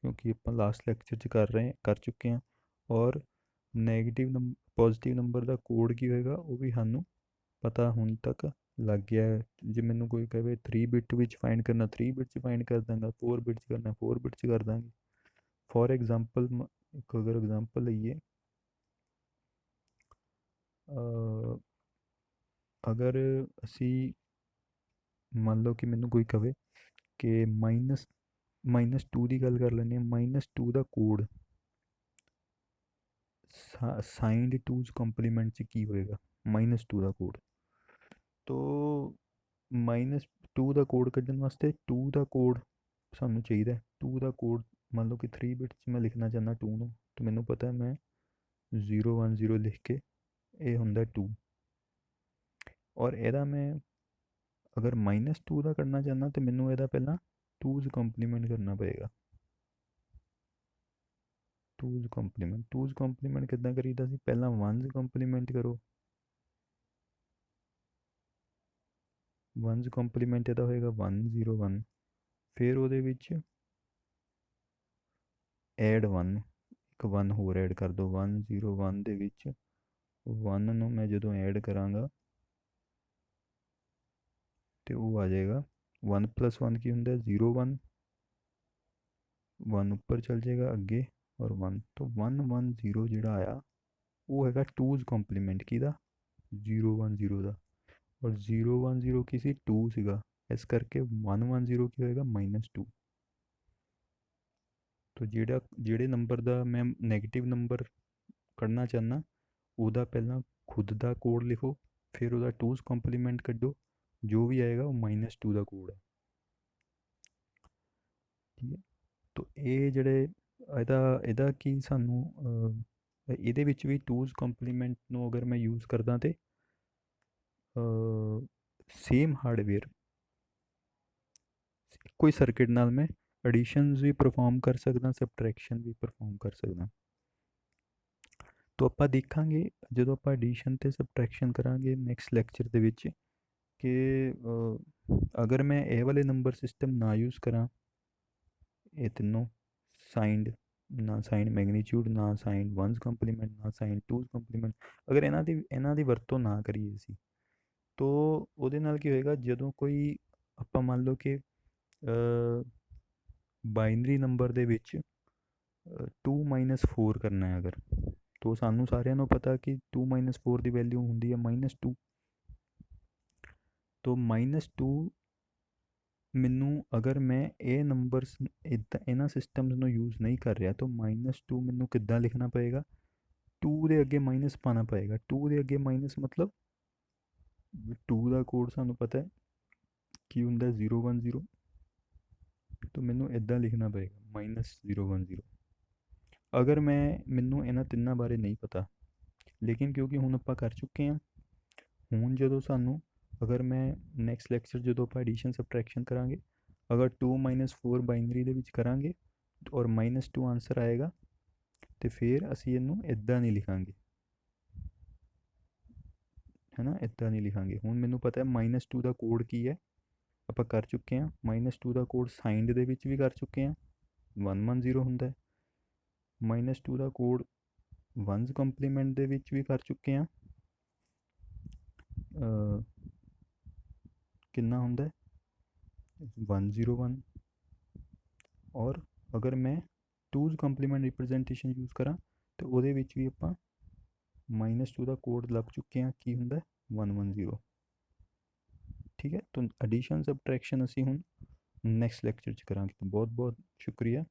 Speaker 1: ਕਿਉਂਕਿ ਆਪਾਂ ਲਾਸਟ ਲੈਕਚਰ 'ਚ ਕਰ ਚੁੱਕੇ ਹਾਂ। ਔਰ ਪੋਜ਼ਿਟਿਵ ਨੰਬਰ ਦਾ ਕੋਡ ਕੀ ਹੋਏਗਾ ਉਹ ਵੀ ਸਾਨੂੰ ਪਤਾ ਹੁਣ ਤੱਕ ਲੱਗ ਗਿਆ ਹੈ। ਜੇ ਮੈਨੂੰ ਕੋਈ ਕਹੇ 3 ਬਿਟ ਵਿੱਚ ਫਾਈਂਡ ਕਰਨਾ, 3 ਬਿਟ 'ਚ ਫਾਈਂਡ ਕਰ ਦਾਂਗਾ, 4 ਬਿਟ 'ਚ ਕਰਨਾ, 4 ਬਿਟ 'ਚ ਕਰ ਦਾਂਗੇ। ਫੋਰ ਐਗਜ਼ਾਮਪਲ ਇੱਕ ਅਗਰ ਐਗਜ਼ਾਮਪਲ ਲਈਏ, ਅਗਰ ਅਸੀਂ ਮੰਨ ਲਓ ਕਿ ਮੈਨੂੰ ਕੋਈ ਕਹੇ ਕਿ -2 ਦੀ ਗੱਲ ਕਰ ਲੈਂਦੇ ਹਾਂ। -2 ਦਾ ਕੋਡ ਸਾਈਨਡ ਟੂਜ਼ ਕੰਪਲੀਮੈਂਟ 'ਚ ਕੀ ਹੋਏਗਾ? -2 ਦਾ ਕੋਡ। ਤੋ -2 ਦਾ ਕੋਡ ਕੱਢਣ ਵਾਸਤੇ 2 ਦਾ ਕੋਡ ਸਾਨੂੰ ਚਾਹੀਦਾ ਹੈ। 2 ਦਾ ਕੋਡ ਮੰਨ ਲਓ ਕਿ 3 ਬਿਟ 'ਚ ਮੈਂ ਲਿਖਣਾ ਚਾਹੁੰਦਾ 2 ਨੂੰ, ਤਾਂ ਮੈਨੂੰ ਪਤਾ ਮੈਂ 010 ਲਿਖ ਕੇ ਇਹ ਹੁੰਦਾ 2। ਔਰ ਇਹਦਾ ਮੈਂ ਅਗਰ -2 ਦਾ ਕਰਨਾ ਚਾਹੁੰਦਾ ਤਾਂ ਮੈਨੂੰ ਇਹਦਾ ਪਹਿਲਾਂ ਟੂਜ਼ ਕੰਪਲੀਮੈਂਟ ਕਰਨਾ ਪਏਗਾ। ਟੂਜ਼ ਕੰਪਲੀਮੈਂਟ ਕਿੱਦਾਂ ਕਰੀਦਾ ਸੀ? ਪਹਿਲਾਂ ਵਨਜ਼ ਕੰਪਲੀਮੈਂਟ ਕਰੋ। ਵਨਜ਼ ਕੰਪਲੀਮੈਂਟ ਇਹਦਾ ਹੋਏਗਾ 101। ਫਿਰ ਉਹਦੇ ਵਿੱਚ ਐਡ 1, ਇੱਕ 1 ਹੋਰ ਐਡ ਕਰ ਦਿਓ। 101 ਦੇ ਵਿੱਚ 1 ਨੂੰ ਮੈਂ ਜਦੋਂ ਐਡ ਕਰਾਂਗਾ ਤੇ ਉਹ ਆ ਜਾਏਗਾ 1 + 1 ਕੀ ਹੁੰਦਾ? 01। 1 ਉੱਪਰ ਚੱਲ ਜਾਏਗਾ ਅੱਗੇ ਔਰ 1 ਤੋਂ 110 ਜਿਹੜਾ ਆਇਆ ਉਹ ਹੈਗਾ ਟੂਜ਼ ਕੰਪਲੀਮੈਂਟ ਕਿਹਦਾ? 010 ਦਾ। ਔਰ 010 ਕੀ ਸੀ? 2 ਸੀਗਾ, ਇਸ ਕਰਕੇ 110 ਕੀ ਹੋਏਗਾ? -2। ਤੋ ਜਿਹੜੇ ਨੰਬਰ ਦਾ ਮੈਂ ਨੈਗੇਟਿਵ ਨੰਬਰ ਕੱਢਣਾ ਚਾਹੁੰਦਾ ਉਹਦਾ ਪਹਿਲਾਂ ਖੁਦ ਦਾ ਕੋਡ ਲਿਖੋ, ਫਿਰ ਉਹਦਾ ਟੂਜ਼ ਕੰਪਲੀਮੈਂਟ ਕੱਢੋ, ਜੋ ਵੀ ਆਏਗਾ ਉਹ -2 ਦਾ ਕੋਡ ਹੈ। ਠੀਕ ਹੈ। ਤੋ ਇਹ ਜਿਹੜੇ ਇਹਦਾ ਕੀ ਸਾਨੂੰ ਇਹਦੇ ਵਿੱਚ ਵੀ ਟੂਜ਼ ਕੰਪਲੀਮੈਂਟ ਨੂੰ ਅਗਰ ਮੈਂ ਯੂਜ਼ ਕਰਦਾ ਤੇ ਸੇਮ ਹਾਰਡਵੇਅਰ ਕੋਈ ਸਰਕਿਟ ਨਾਲ ਮੈਂ ਐਡੀਸ਼ਨਸ ਵੀ ਪਰਫਾਰਮ ਕਰ ਸਕਦਾ, ਸਬਟਰੈਕਸ਼ਨ ਵੀ ਪਰਫਾਰਮ ਕਰ ਸਕਦਾ। ਤੋ ਆਪਾਂ ਦੇਖਾਂਗੇ ਜਦੋਂ ਆਪਾਂ ਐਡੀਸ਼ਨ ਤੇ ਸਬਟਰੈਕਸ਼ਨ ਕਰਾਂਗੇ ਨੈਕਸਟ ਲੈਕਚਰ ਦੇ ਵਿੱਚ ਕਿ ਅਗਰ ਮੈਂ ਇਹ ਵਾਲੇ ਨੰਬਰ ਸਿਸਟਮ ਨਾ ਯੂਜ਼ ਕਰਾਂ, ਇਹ ਤਿੰਨੋਂ ਸਾਈਨਡ, ਨਾ ਸਾਈਨਡ ਮੈਗਨੀਚਿਊਡ, ਨਾ ਸਾਈਨਡ ਵਨਜ਼ ਕੰਪਲੀਮੈਂਟ, ਨਾ ਸਾਈਨਡ ਟੂਜ਼ ਕੰਪਲੀਮੈਂਟ, ਅਗਰ ਇਹਨਾਂ ਦੀ ਵਰਤੋਂ ਨਾ ਕਰੀਏ ਅਸੀਂ, ਤੋ ਉਹਦੇ ਨਾਲ ਕੀ ਹੋਏਗਾ? ਜਦੋਂ ਕੋਈ ਆਪਾਂ ਮੰਨ ਲਓ ਕਿ ਬਾਈਨਰੀ ਨੰਬਰ ਦੇ ਵਿੱਚ 2 - 4 ਕਰਨਾ ਹੈ ਅਗਰ, ਤੋ ਸਾਨੂੰ ਸਾਰਿਆਂ ਨੂੰ ਪਤਾ ਕਿ 2 - 4 ਦੀ ਵੈਲਿਊ ਹੁੰਦੀ ਹੈ -2। ਤੋ -2 ਮੈਨੂੰ ਅਗਰ ਮੈਂ ਇਹ ਨੰਬਰਸ ਇਹਨਾਂ ਸਿਸਟਮਸ ਨੂੰ ਯੂਜ਼ ਨਹੀਂ ਕਰ ਰਿਹਾ ਤਾਂ -2 ਮੈਨੂੰ ਕਿੱਦਾਂ ਲਿਖਣਾ ਪਏਗਾ? 2 ਦੇ ਅੱਗੇ ਮਾਈਨਸ ਪਾਉਣਾ ਪਏਗਾ। 2 ਦੇ ਅੱਗੇ ਮਾਈਨਸ ਮਤਲਬ 2 ਦਾ ਕੋਡ ਸਾਨੂੰ ਪਤਾ ਹੈ ਕੀ ਹੁੰਦਾ? 010। ਤਾਂ ਮੈਨੂੰ ਇੱਦਾਂ ਲਿਖਣਾ ਪਏਗਾ -010। ਅਗਰ ਮੈਨੂੰ ਇਹਨਾਂ ਤਿੰਨਾਂ ਬਾਰੇ ਨਹੀਂ ਪਤਾ, ਲੇਕਿਨ ਕਿਉਂਕਿ ਹੁਣ ਆਪਾਂ ਕਰ ਚੁੱਕੇ ਹਾਂ, ਹੁਣ ਜਦੋਂ ਸਾਨੂੰ ਅਗਰ ਮੈਂ ਨੈਕਸਟ ਲੈਕਚਰ ਜਦੋਂ ਆਪਾਂ ਐਡੀਸ਼ਨ ਸਬਟਰੈਕਸ਼ਨ ਕਰਾਂਗੇ, ਅਗਰ 2 - 4 ਬਾਈਨਰੀ ਦੇ ਵਿੱਚ ਕਰਾਂਗੇ ਔਰ -2 ਆਨਸਰ ਆਏਗਾ ਤੇ ਫਿਰ ਅਸੀਂ ਇਹਨੂੰ ਇੱਦਾਂ ਨਹੀਂ ਲਿਖਾਂਗੇ, ਹੈ ਨਾ? ਇੱਦਾਂ ਨਹੀਂ ਲਿਖਾਂਗੇ। ਹੁਣ ਮੈਨੂੰ ਪਤਾ ਹੈ -2 ਦਾ ਕੋਡ ਕੀ ਹੈ, ਆਪਾਂ ਕਰ ਚੁੱਕੇ ਹਾਂ। -2 ਦਾ ਕੋਡ ਸਾਈਨਡ ਦੇ ਵਿੱਚ ਵੀ ਕਰ ਚੁੱਕੇ ਹਾਂ, 110 ਹੁੰਦਾ ਹੈ। -2 ਦਾ ਕੋਡ ਵਨਜ਼ ਕੰਪਲੀਮੈਂਟ ਦੇ ਵਿੱਚ ਵੀ ਕਰ ਚੁੱਕੇ ਹਾਂ, ਕਿੰਨਾ ਹੁੰਦਾ? 101। ਔਰ ਅਗਰ ਮੈਂ ਟੂਜ਼ ਕੰਪਲੀਮੈਂਟ ਰਿਪਰੈਜ਼ੈਂਟੇਸ਼ਨ ਯੂਜ਼ ਕਰਾਂ ਤਾਂ ਉਹਦੇ ਵਿੱਚ ਵੀ ਆਪਾਂ -2 ਦਾ ਕੋਡ ਲੱਭ ਚੁੱਕੇ ਹਾਂ, ਕੀ ਹੁੰਦਾ? 110। ਠੀਕ ਹੈ। ਤਾਂ ਐਡੀਸ਼ਨ ਸਬਟਰੈਕਸ਼ਨ ਅਸੀਂ ਹੁਣ ਨੈਕਸਟ ਲੈਕਚਰ 'ਚ ਕਰਾਂਗੇ। ਬਹੁਤ ਬਹੁਤ ਸ਼ੁਕਰੀਆ।